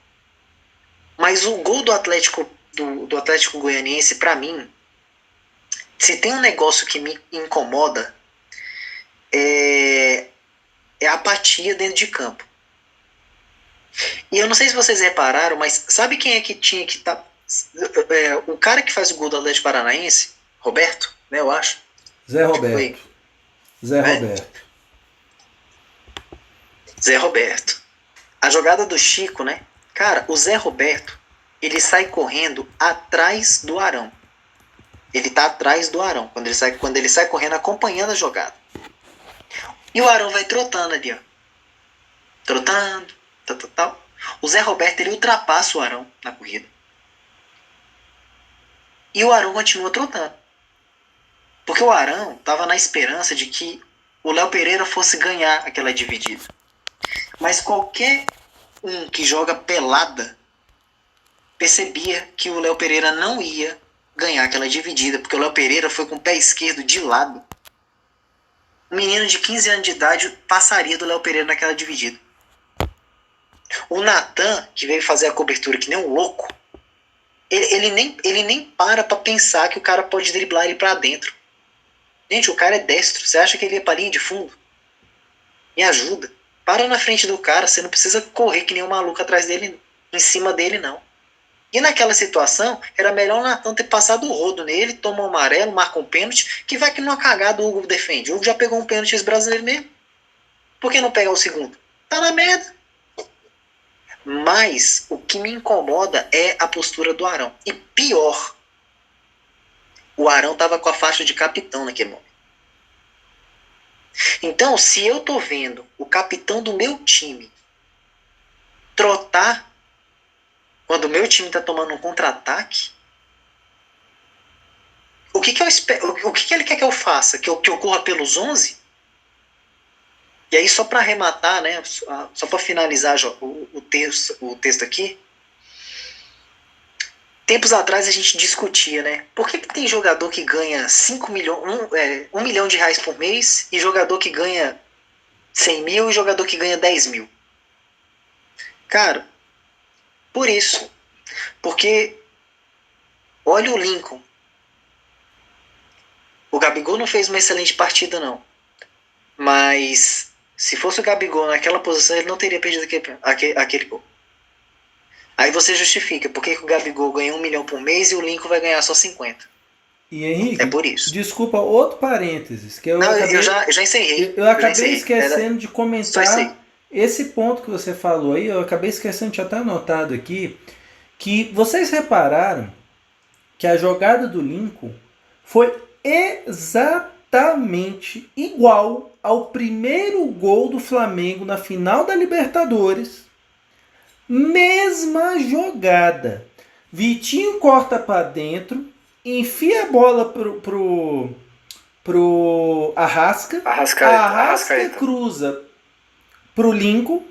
Speaker 3: Mas o gol do Atlético Goianiense, para mim, se tem um negócio que me incomoda, é a apatia dentro de campo. E eu não sei se vocês repararam, mas sabe quem é que tinha que estar... o cara que faz o gol do Atlético Paranaense, Roberto, né, eu acho.
Speaker 1: Zé Roberto.
Speaker 3: Zé Roberto. A jogada do Chico, né? Cara, o Zé Roberto, ele sai correndo atrás do Arão. Ele tá atrás do Arão, quando ele sai correndo acompanhando a jogada. E o Arão vai trotando ali, ó. Trotando, tal. O Zé Roberto, ele ultrapassa o Arão na corrida. E o Arão continua trotando. Porque o Arão estava na esperança de que o Léo Pereira fosse ganhar aquela dividida. Mas qualquer um que joga pelada percebia que o Léo Pereira não ia ganhar aquela dividida, porque o Léo Pereira foi com o pé esquerdo de lado. Um menino de 15 anos de idade passaria do Léo Pereira naquela dividida. O Natan, que veio fazer a cobertura que nem um louco, ele nem para pensar que o cara pode driblar ele pra dentro. Gente, o cara é destro. Você acha que ele ia pra linha de fundo? Me ajuda. Para na frente do cara. Você não precisa correr que nem um maluco atrás dele, em cima dele, não. E naquela situação, era melhor o Natan ter passado o rodo nele, tomou um amarelo, marca um pênalti, que vai que numa cagada o Hugo defende. O Hugo já pegou um pênalti brasileiro mesmo. Por que não pegar o segundo? Tá na merda. Mas o que me incomoda é a postura do Arão. E pior, o Arão tava com a faixa de capitão naquele momento. Então, se eu tô vendo o capitão do meu time trotar quando o meu time tá tomando um contra-ataque, o que eu espero, o que ele quer que eu faça? Que eu corra pelos 11? E aí, só para arrematar, né, só para finalizar o texto aqui, tempos atrás a gente discutia, né, por que tem jogador que ganha 1 milhão de reais por mês e jogador que ganha 100 mil e jogador que ganha 10 mil? Cara, por isso. Porque, olha o Lincoln. O Gabigol não fez uma excelente partida, não. Mas, se fosse o Gabigol naquela posição, ele não teria perdido aquele gol. Aí você justifica por que o Gabigol ganha 1 milhão por mês e o Lincoln vai ganhar só 50.
Speaker 1: E Henrique,
Speaker 3: é por isso.
Speaker 1: Desculpa, outro parênteses. Que
Speaker 3: eu já encerrei.
Speaker 1: Eu acabei esquecendo de comentar
Speaker 3: esse
Speaker 1: ponto que você falou aí. Eu acabei esquecendo, tinha até anotado aqui. Que vocês repararam que a jogada do Lincoln foi exatamente igual ao primeiro gol do Flamengo na final da Libertadores. Mesma jogada. Vitinho corta para dentro, enfia a bola pro Arrasca. Arrasca cruza pro Lincoln.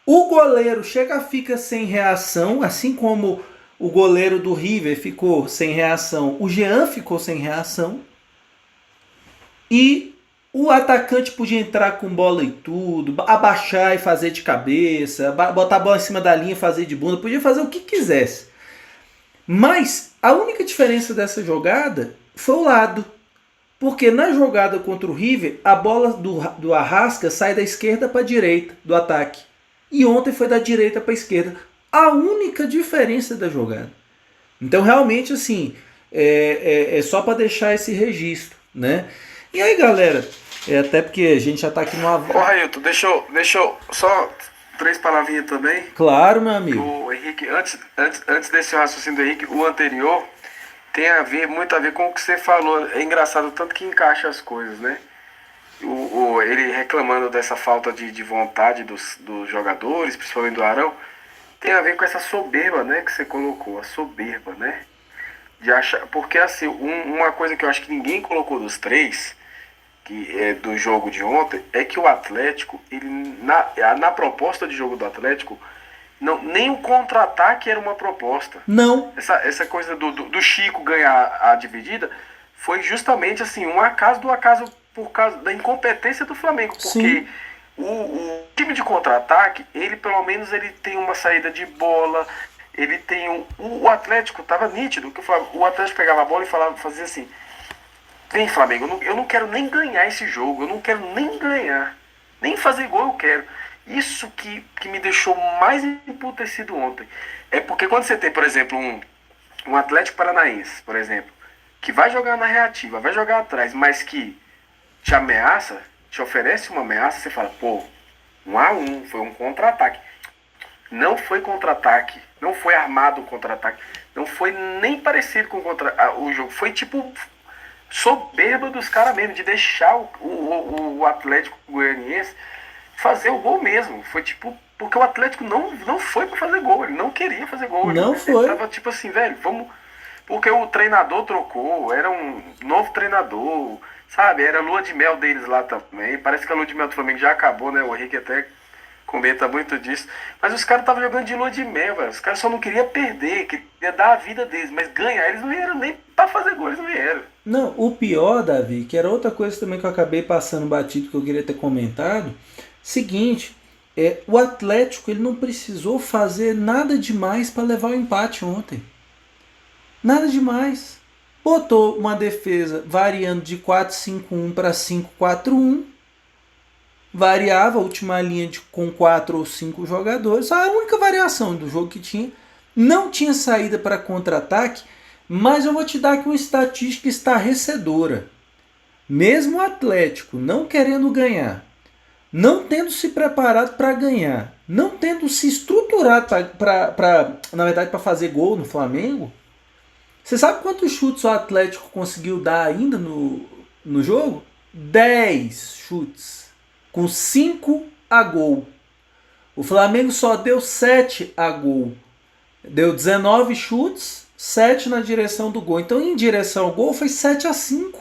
Speaker 1: O goleiro fica sem reação, assim como o goleiro do River ficou sem reação. O Jean ficou sem reação. E o atacante podia entrar com bola e tudo, abaixar e fazer de cabeça, botar a bola em cima da linha e fazer de bunda, podia fazer o que quisesse. Mas a única diferença dessa jogada foi o lado. Porque na jogada contra o River, a bola do Arrasca sai da esquerda para a direita do ataque. E ontem foi da direita para a esquerda. A única diferença da jogada. Então realmente assim, é só para deixar esse registro, né? E aí, galera, até porque a gente já tá aqui numa...
Speaker 2: Ô, Railton, deixa eu só 3 palavrinhas também.
Speaker 1: Claro, meu amigo.
Speaker 2: O Henrique, antes desse raciocínio do Henrique, o anterior tem muito a ver com o que você falou. É engraçado tanto que encaixa as coisas, né? Ele reclamando dessa falta de vontade dos jogadores, principalmente do Arão, tem a ver com essa soberba, né, que você colocou, a soberba, né? De achar, porque assim, uma coisa que eu acho que ninguém colocou dos 3, que é do jogo de ontem, é que o Atlético, ele, na proposta de jogo do Atlético, não, nem o contra-ataque era uma proposta.
Speaker 1: Não.
Speaker 2: Essa coisa do Chico ganhar a dividida foi justamente assim, um acaso por causa da incompetência do Flamengo. Porque o time de contra-ataque, ele pelo menos ele tem uma saída de bola, ele tem o Atlético estava nítido, que o Atlético pegava a bola e fazia assim: vem, Flamengo, eu não quero nem ganhar esse jogo, eu não quero nem ganhar, nem fazer gol eu quero. Isso que me deixou mais emputecido ontem. É porque quando você tem, por exemplo, um Atlético Paranaense, por exemplo, que vai jogar na reativa, vai jogar atrás, mas que te ameaça, te oferece uma ameaça, você fala, pô, 1-1, foi um contra-ataque. Não foi contra-ataque, não foi armado o contra-ataque, não foi nem parecido com o jogo. Foi tipo soberba dos caras mesmo, de deixar o Atlético Goianiense fazer o gol mesmo. Foi tipo, porque o Atlético não foi pra fazer gol, ele não queria fazer gol.
Speaker 1: Não foi.
Speaker 2: Ele tava tipo assim, velho, vamos... Porque o treinador trocou, era um novo treinador, sabe? Era a lua de mel deles lá também. Parece que a lua de mel do Flamengo já acabou, né? O Henrique até comenta muito disso. Mas os caras estavam jogando de lua de mel, velho. Os caras só não queriam perder, queria dar a vida deles. Mas ganhar, eles não vieram nem pra fazer gol, eles não vieram.
Speaker 1: Não, o pior, Davi, que era outra coisa também que eu acabei passando batido, que eu queria ter comentado. Seguinte, o Atlético ele não precisou fazer nada demais para levar o empate ontem. Nada demais. Botou uma defesa variando de 4-5-1 para 5-4-1. Variava a última linha com 4 ou 5 jogadores. A única variação do jogo que tinha. Não tinha saída para contra-ataque. Mas eu vou te dar aqui uma estatística estarrecedora. Mesmo o Atlético não querendo ganhar, não tendo se preparado para ganhar, não tendo se estruturado na verdade, para fazer gol no Flamengo. Você sabe quantos chutes o Atlético conseguiu dar ainda no jogo? 10 chutes, com 5 a gol. O Flamengo só deu 7 a gol. Deu 19 chutes, 7 na direção do gol. Então, em direção ao gol, foi 7-5.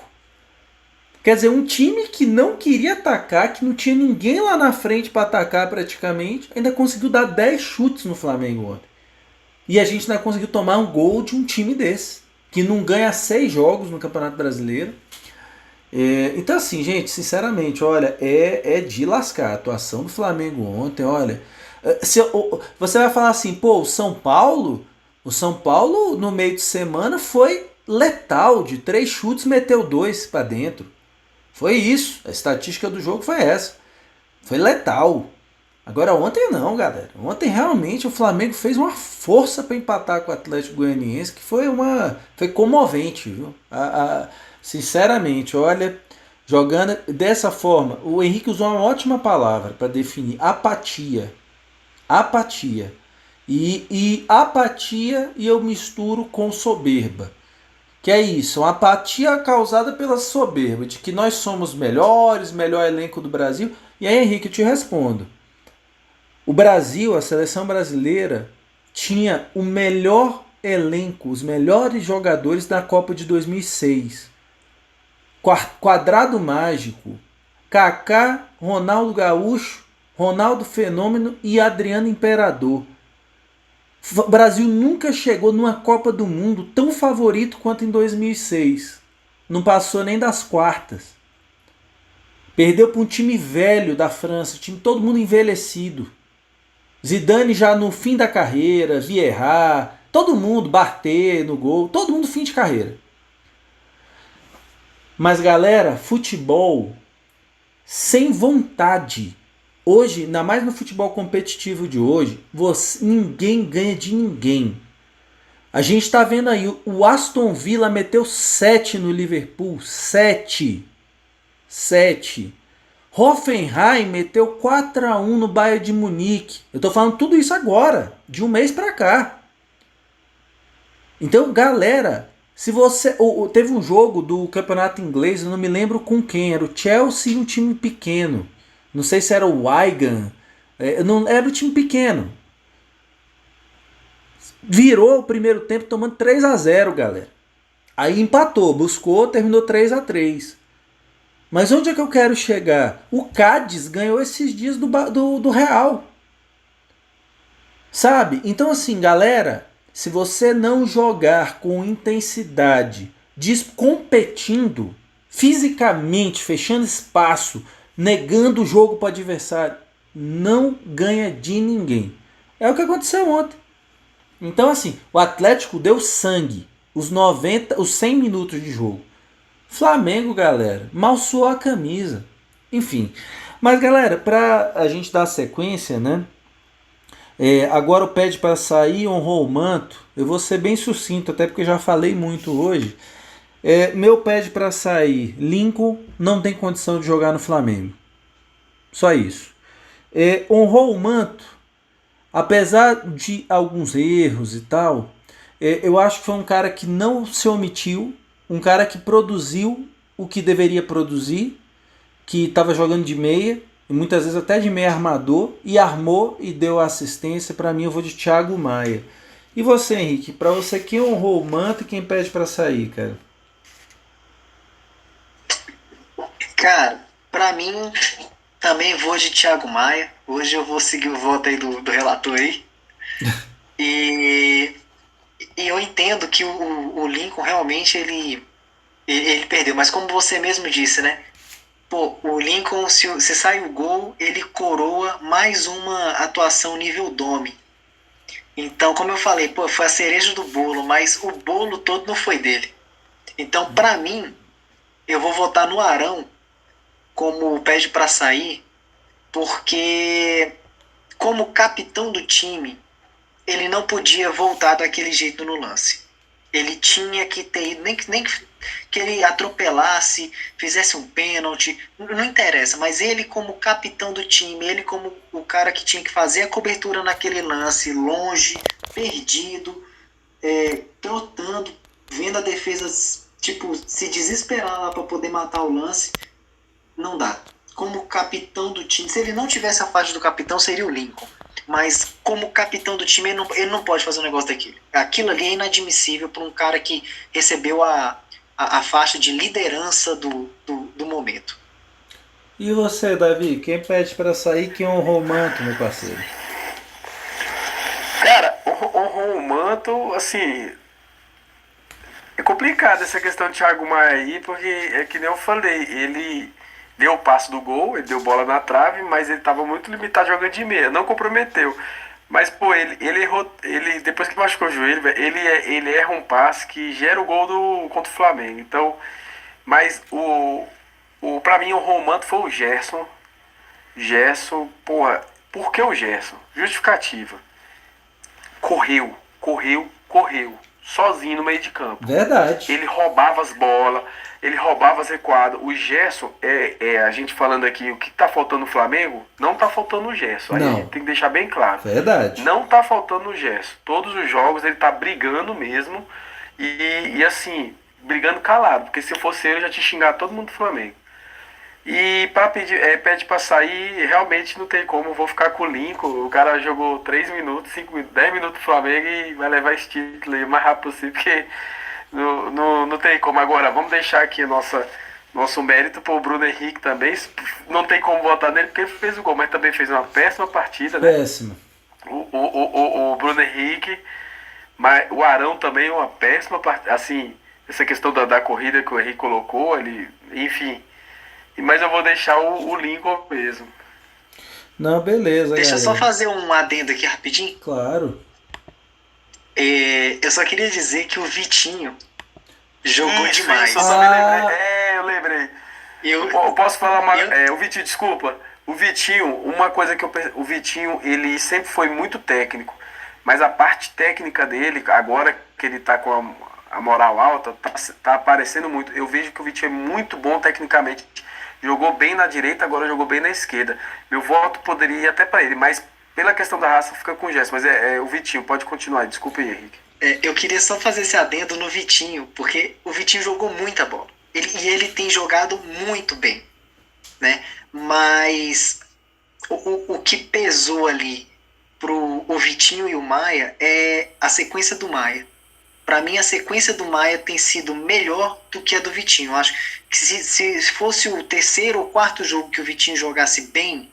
Speaker 1: Quer dizer, um time que não queria atacar, que não tinha ninguém lá na frente para atacar praticamente, ainda conseguiu dar 10 chutes no Flamengo ontem. E a gente ainda conseguiu tomar um gol de um time desse, que não ganha 6 jogos no Campeonato Brasileiro. Então assim, gente, sinceramente, olha, é de lascar a atuação do Flamengo ontem, olha. Você vai falar assim, pô, o São Paulo no meio de semana foi letal, de 3 chutes meteu 2 para dentro. Foi isso, a estatística do jogo foi essa. Foi letal. Agora ontem não, galera. Ontem realmente o Flamengo fez uma força para empatar com o Atlético Goianiense, que foi comovente, viu? Sinceramente, olha, jogando dessa forma, o Henrique usou uma ótima palavra para definir: apatia. Apatia. E apatia e eu misturo com soberba. Que é isso, uma apatia causada pela soberba, de que nós somos melhores, melhor elenco do Brasil. E aí, Henrique, eu te respondo. O Brasil, a seleção brasileira, tinha o melhor elenco, os melhores jogadores da Copa de 2006. Quadrado mágico, Kaká, Ronaldo Gaúcho, Ronaldo Fenômeno e Adriano Imperador. O Brasil nunca chegou numa Copa do Mundo tão favorito quanto em 2006. Não passou nem das quartas. Perdeu para um time velho da França, time todo mundo envelhecido. Zidane já no fim da carreira, Vieira, todo mundo, Barté no gol, todo mundo fim de carreira. Mas galera, futebol sem vontade. Hoje, ainda mais no futebol competitivo de hoje, ninguém ganha de ninguém. A gente está vendo aí, o Aston Villa meteu 7 no Liverpool. 7. Hoffenheim meteu 4-1 no Bayern de Munique. Eu estou falando tudo isso agora, de um mês para cá. Então, galera, se você... Teve um jogo do campeonato inglês, eu não me lembro com quem, era o Chelsea e um time pequeno. Não sei se era o Wigan. Não, era um time pequeno. Virou o primeiro tempo tomando 3-0, galera. Aí empatou, buscou, terminou 3-3. Mas onde é que eu quero chegar? O Cádiz ganhou esses dias do Real. Sabe? Então assim, galera, se você não jogar com intensidade, competindo, fisicamente, fechando espaço, negando o jogo para o adversário, não ganha de ninguém. É o que aconteceu ontem. Então assim, o Atlético deu sangue, os 100 minutos de jogo. Flamengo, galera, mal suou a camisa. Enfim. Mas, galera, pra a gente dar sequência, né? Agora o pede para sair, honrou o manto. Eu vou ser bem sucinto, até porque já falei muito hoje. Meu pede para sair, Lincoln não tem condição de jogar no Flamengo. Só isso. Honrou o manto, apesar de alguns erros e tal, eu acho que foi um cara que não se omitiu, um cara que produziu o que deveria produzir, que estava jogando de meia, e muitas vezes até de meia armador, e armou e deu assistência. Para mim, eu vou de Thiago Maia. E você, Henrique? Para você, quem honrou o manto e quem pede para sair, cara?
Speaker 3: Cara, para mim, também vou de Thiago Maia. Hoje eu vou seguir o voto aí do relator aí. E eu entendo que o Lincoln realmente ele perdeu, mas como você mesmo disse, né? Pô, o Lincoln, se sai o gol, ele coroa mais uma atuação nível Dome. Então, como eu falei, pô, foi a cereja do bolo, mas o bolo todo não foi dele. Então, pra mim, eu vou votar no Arão como pede pra sair, porque como capitão do time, ele não podia voltar daquele jeito no lance. Ele tinha que ter ido, nem que que ele atropelasse, fizesse um pênalti, não interessa, mas ele como capitão do time, ele como o cara que tinha que fazer a cobertura naquele lance, longe, perdido, trotando, vendo a defesa tipo, se desesperar lá para poder matar o lance, não dá. Como capitão do time, se ele não tivesse a faixa do capitão, seria o Lincoln. Mas como capitão do time, ele não pode fazer um negócio daquilo. Aquilo ali é inadmissível para um cara que recebeu a faixa de liderança do momento.
Speaker 1: E você, Davi? Quem pede para sair, quem honrou o manto, meu parceiro?
Speaker 2: Cara, honrou o manto, assim, é complicado essa questão do Thiago Maia aí, porque é que nem eu falei, ele deu o passe do gol, ele deu bola na trave, mas ele estava muito limitado jogando de meia, não comprometeu. Mas, pô, ele errou, depois que machucou o joelho, velho, ele erra um passe que gera o gol contra o Flamengo. Então, mas pra mim o Romanto foi o Gerson. Gerson, porra, por que o Gerson? Justificativa. Correu, sozinho no meio de campo.
Speaker 1: Verdade.
Speaker 2: Ele roubava as bolas, ele roubava as recuadas. O Gerson, a gente falando aqui, o que tá faltando no Flamengo, não tá faltando o Gerson. Aí a
Speaker 1: Não.
Speaker 2: gente tem que deixar bem claro.
Speaker 1: Verdade.
Speaker 2: Não tá faltando o Gerson. Todos os jogos ele tá brigando mesmo. E assim, brigando calado. Porque se fosse ele, eu já tinha xingado todo mundo do Flamengo. E pra pede pra sair, realmente não tem como. Eu vou ficar com o Lincoln. O cara jogou 3 minutos, 5 minutos, 10 minutos no Flamengo e vai levar esse título aí o mais rápido possível, porque não tem como. Agora, vamos deixar aqui nosso mérito pro Bruno Henrique também. Não tem como votar nele porque ele fez o gol, mas também fez uma péssima partida, né?
Speaker 1: Péssimo.
Speaker 2: O Bruno Henrique, mas o Arão também uma péssima partida. Assim, essa questão da corrida que o Henrique colocou, enfim. Mas eu vou deixar o Lincoln mesmo.
Speaker 1: Não, beleza,
Speaker 3: Deixa eu
Speaker 1: galera.
Speaker 3: só fazer um adendo aqui rapidinho.
Speaker 1: Claro.
Speaker 3: Eu só queria dizer que o Vitinho jogou
Speaker 2: Isso,
Speaker 3: demais.
Speaker 2: eu também lembrei. Eu lembrei. Eu posso falar o Vitinho, desculpa. O Vitinho, uma coisa que o Vitinho, ele sempre foi muito técnico. Mas a parte técnica dele, agora que ele tá com a moral alta, tá aparecendo muito. Eu vejo que o Vitinho é muito bom tecnicamente. Jogou bem na direita, agora jogou bem na esquerda. Meu voto poderia ir até para ele, mas pela questão da raça fica com o Gerson. Mas o Vitinho, pode continuar. Desculpa aí, Henrique.
Speaker 3: Eu queria só fazer esse adendo no Vitinho, porque o Vitinho jogou muita bola. Ele tem jogado muito bem, né? Mas o que pesou ali pro o Vitinho e o Maia é a sequência do Maia. Para mim, a sequência do Maia tem sido melhor do que a do Vitinho. Eu acho que se fosse o terceiro ou quarto jogo que o Vitinho jogasse bem,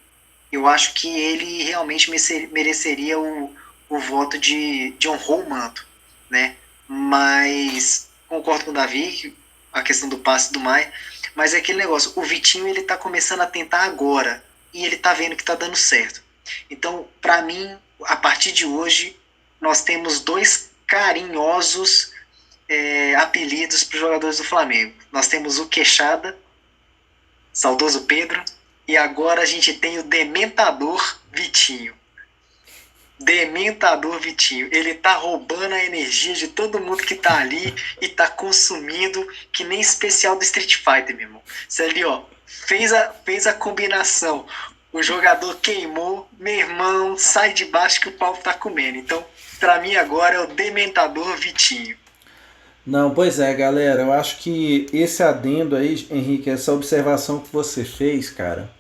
Speaker 3: eu acho que ele realmente mereceria o voto de honrou o manto, né? Mas concordo com o Davi, a questão do passe do Maia, mas é aquele negócio, o Vitinho ele tá começando a tentar agora e ele tá vendo que tá dando certo. Então, para mim, a partir de hoje, nós temos 2 carinhosos apelidos para os jogadores do Flamengo. Nós temos o Queixada, saudoso Pedro, e agora a gente tem o Dementador Vitinho. Dementador Vitinho. Ele tá roubando a energia de todo mundo que tá ali e tá consumindo que nem especial do Street Fighter, meu irmão. Você ali, ó, fez a combinação. O jogador queimou, meu irmão, sai de baixo que o pau tá comendo. Então, pra mim agora é o Dementador Vitinho.
Speaker 1: Não, pois é, galera. Eu acho que esse adendo aí, Henrique, essa observação que você fez, cara,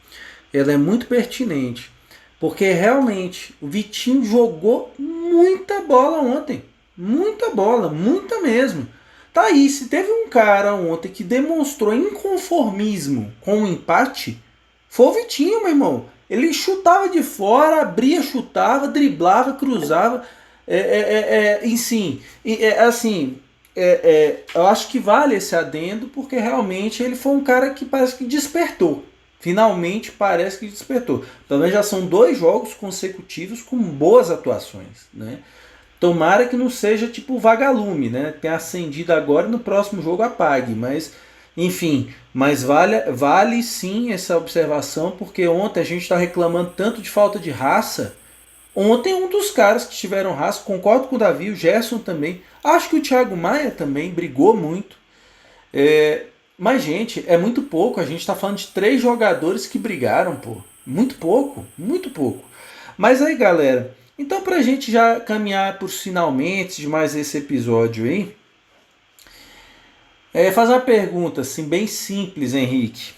Speaker 1: ela é muito pertinente. Porque realmente o Vitinho jogou muita bola ontem. Muita bola, muita mesmo. Tá aí, se teve um cara ontem que demonstrou inconformismo com o empate, foi o Vitinho, meu irmão. Ele chutava de fora, abria, chutava, driblava, cruzava. Eu acho que vale esse adendo porque realmente ele foi um cara que parece que despertou. Finalmente parece que despertou. Também já são 2 jogos consecutivos com boas atuações, né? Tomara que não seja tipo vagalume, né? Tenha acendido agora e no próximo jogo apague. Mas, enfim, mas vale sim essa observação, porque ontem a gente está reclamando tanto de falta de raça. Ontem um dos caras que tiveram raça, concordo com o Davi, o Gerson também. Acho que o Thiago Maia também brigou muito. Mas, gente, é muito pouco. A gente está falando de 3 jogadores que brigaram, pô. Muito pouco, muito pouco. Mas aí, galera, então pra gente já caminhar por finalmente de mais esse episódio aí, fazer uma pergunta assim, bem simples, Henrique.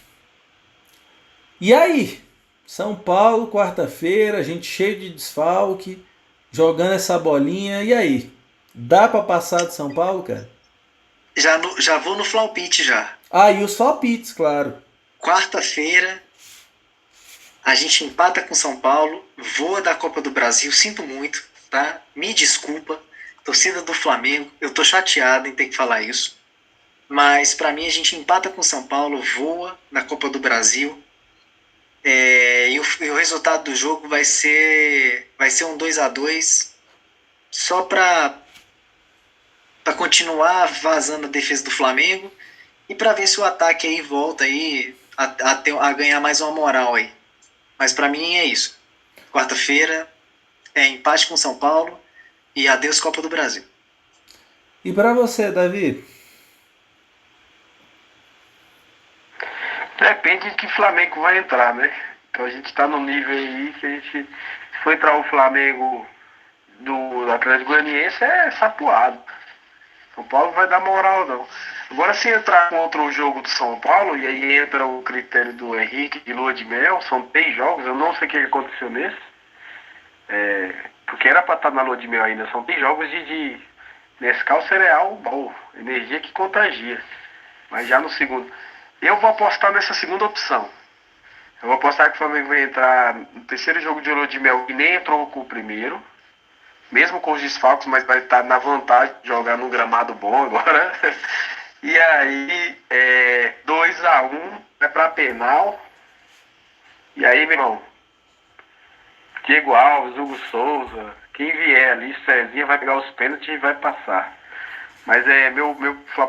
Speaker 1: E aí? São Paulo, quarta-feira, a gente cheio de desfalque, jogando essa bolinha. E aí? Dá pra passar de São Paulo, cara?
Speaker 3: Já vou no Flaupite já.
Speaker 1: Ah, e os palpites, claro.
Speaker 3: Quarta-feira, a gente empata com São Paulo, voa da Copa do Brasil, sinto muito, tá? Me desculpa, torcida do Flamengo, eu tô chateado em ter que falar isso. Mas pra mim a gente empata com São Paulo, voa na Copa do Brasil. E o resultado do jogo vai ser um 2-2, só pra continuar vazando a defesa do Flamengo e pra ver se o ataque aí volta aí a ganhar mais uma moral aí. Mas pra mim é isso. Quarta-feira é empate com São Paulo e adeus Copa do Brasil.
Speaker 1: E pra você, Davi?
Speaker 2: Depende de que Flamengo vai entrar, né? Então a gente tá num nível aí que a gente, se for entrar o Flamengo do Atlético Goianiense, é sapuado. São Paulo vai dar moral, não. Agora, se entrar contra o jogo do São Paulo, e aí entra o critério do Henrique de lua de mel, são 3 jogos, eu não sei o que aconteceu nesse, porque era pra estar na lua de mel ainda, são 3 jogos de Nescau cereal, bom, energia que contagia, mas já no segundo. Eu vou apostar nessa segunda opção. Eu vou apostar que o Flamengo vai entrar no terceiro jogo de lua de mel, que nem entrou com o primeiro, mesmo com os desfalques, mas vai estar na vantagem de jogar num gramado bom agora. E aí, 2-1, vai pra penal. E aí, meu irmão, Diego Alves, Hugo Souza, quem vier ali, Cezinha vai pegar os pênaltis e vai passar. Mas meu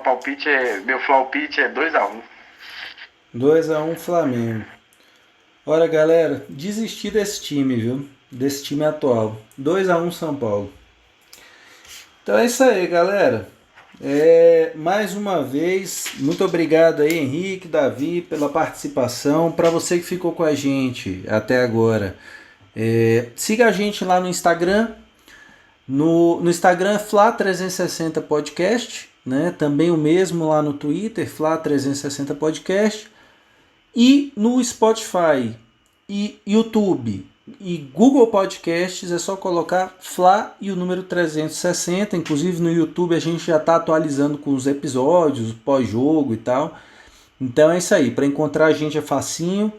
Speaker 2: palpite é 2-1.
Speaker 1: 2-1 Flamengo. Olha, galera, desisti desse time, viu? Desse time atual. 2-1 São Paulo. Então é isso aí, galera. Mais uma vez, muito obrigado aí, Henrique, Davi, pela participação. Para você que ficou com a gente até agora, siga a gente lá no Instagram. No Instagram, Fla360 Podcast, né? Também o mesmo lá no Twitter, Fla360 Podcast. E no Spotify, e YouTube e Google Podcasts é só colocar Fla e o número 360. Inclusive no YouTube a gente já está atualizando com os episódios, pós-jogo e tal. Então é isso aí, para encontrar a gente é facinho.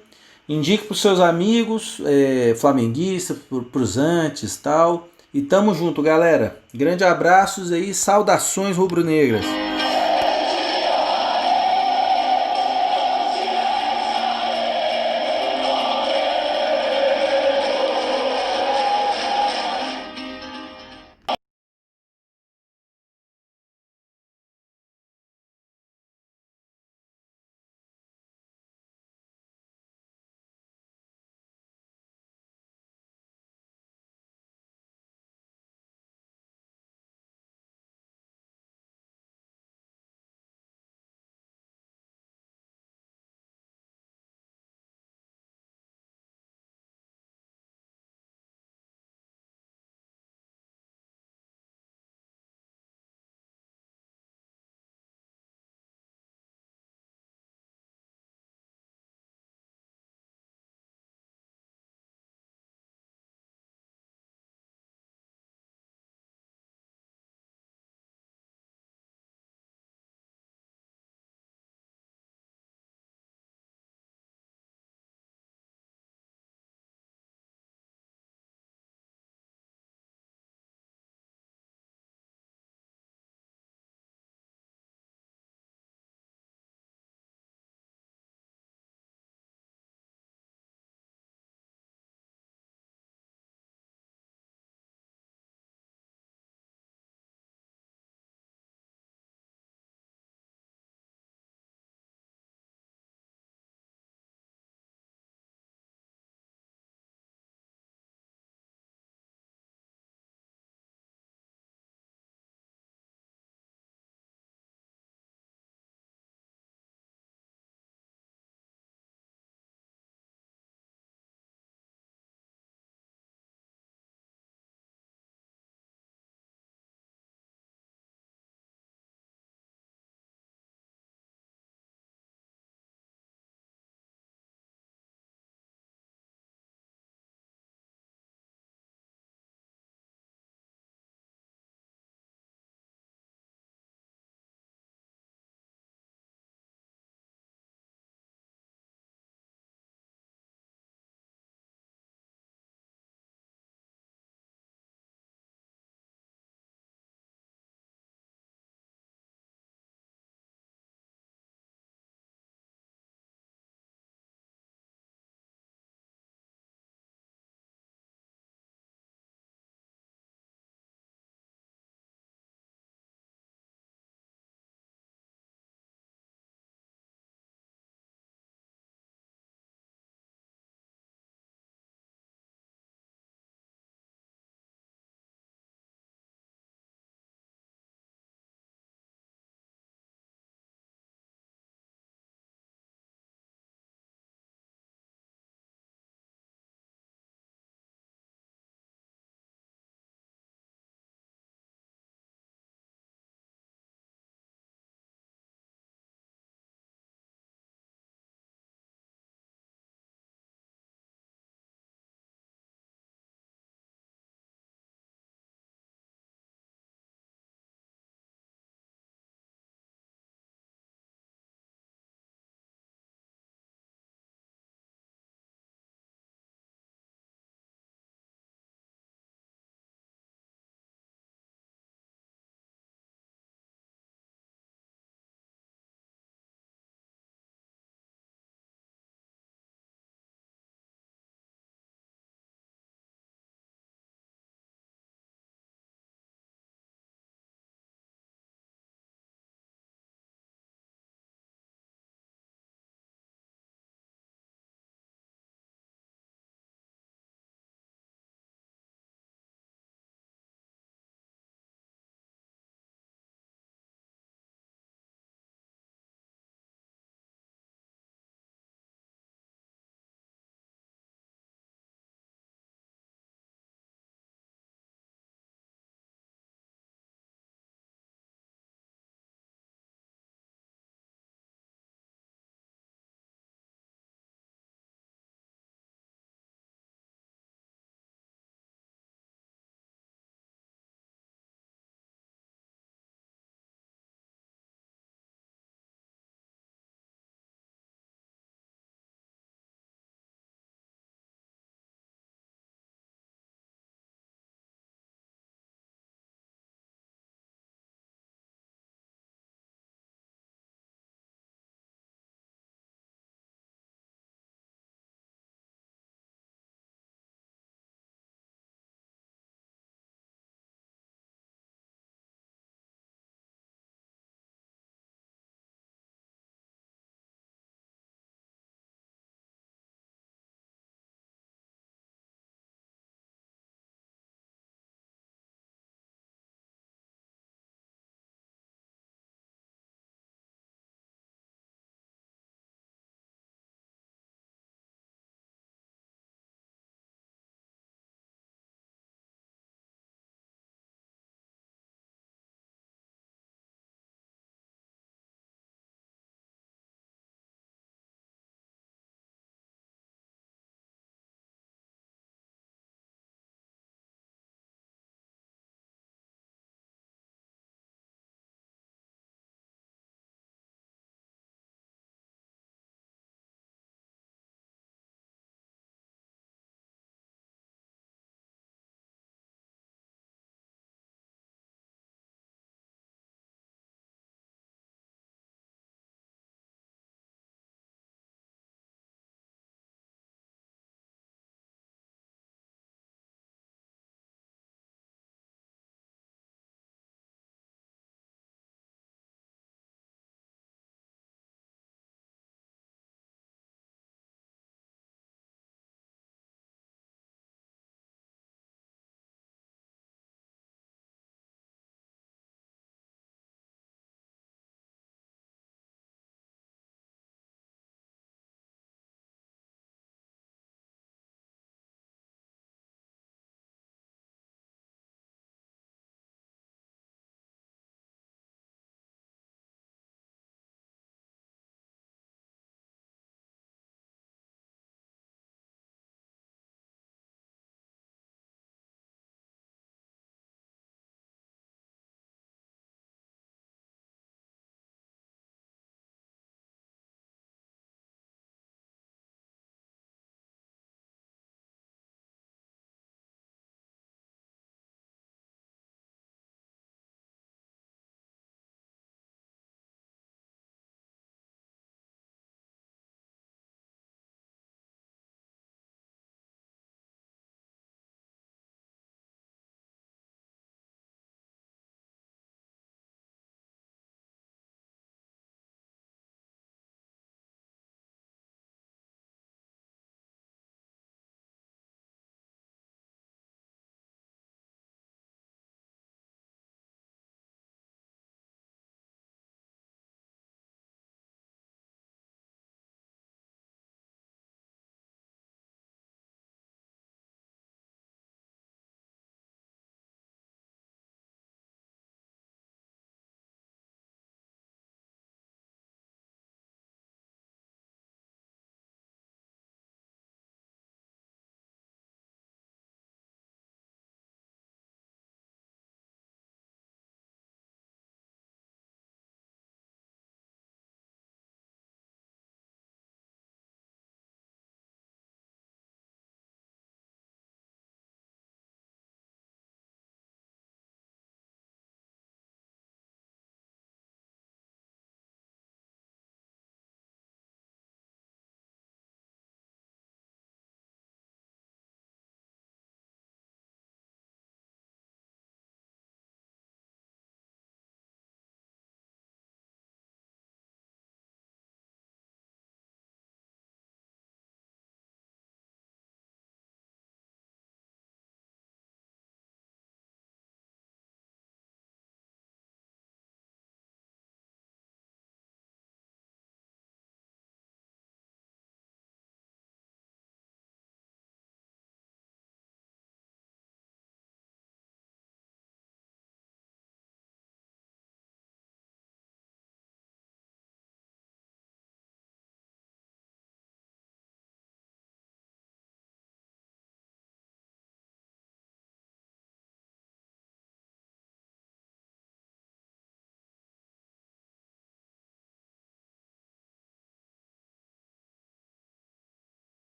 Speaker 1: Indique para os seus amigos, flamenguistas, para os antes e tal. E tamo junto, galera. Grande abraços aí, saudações rubro-negras.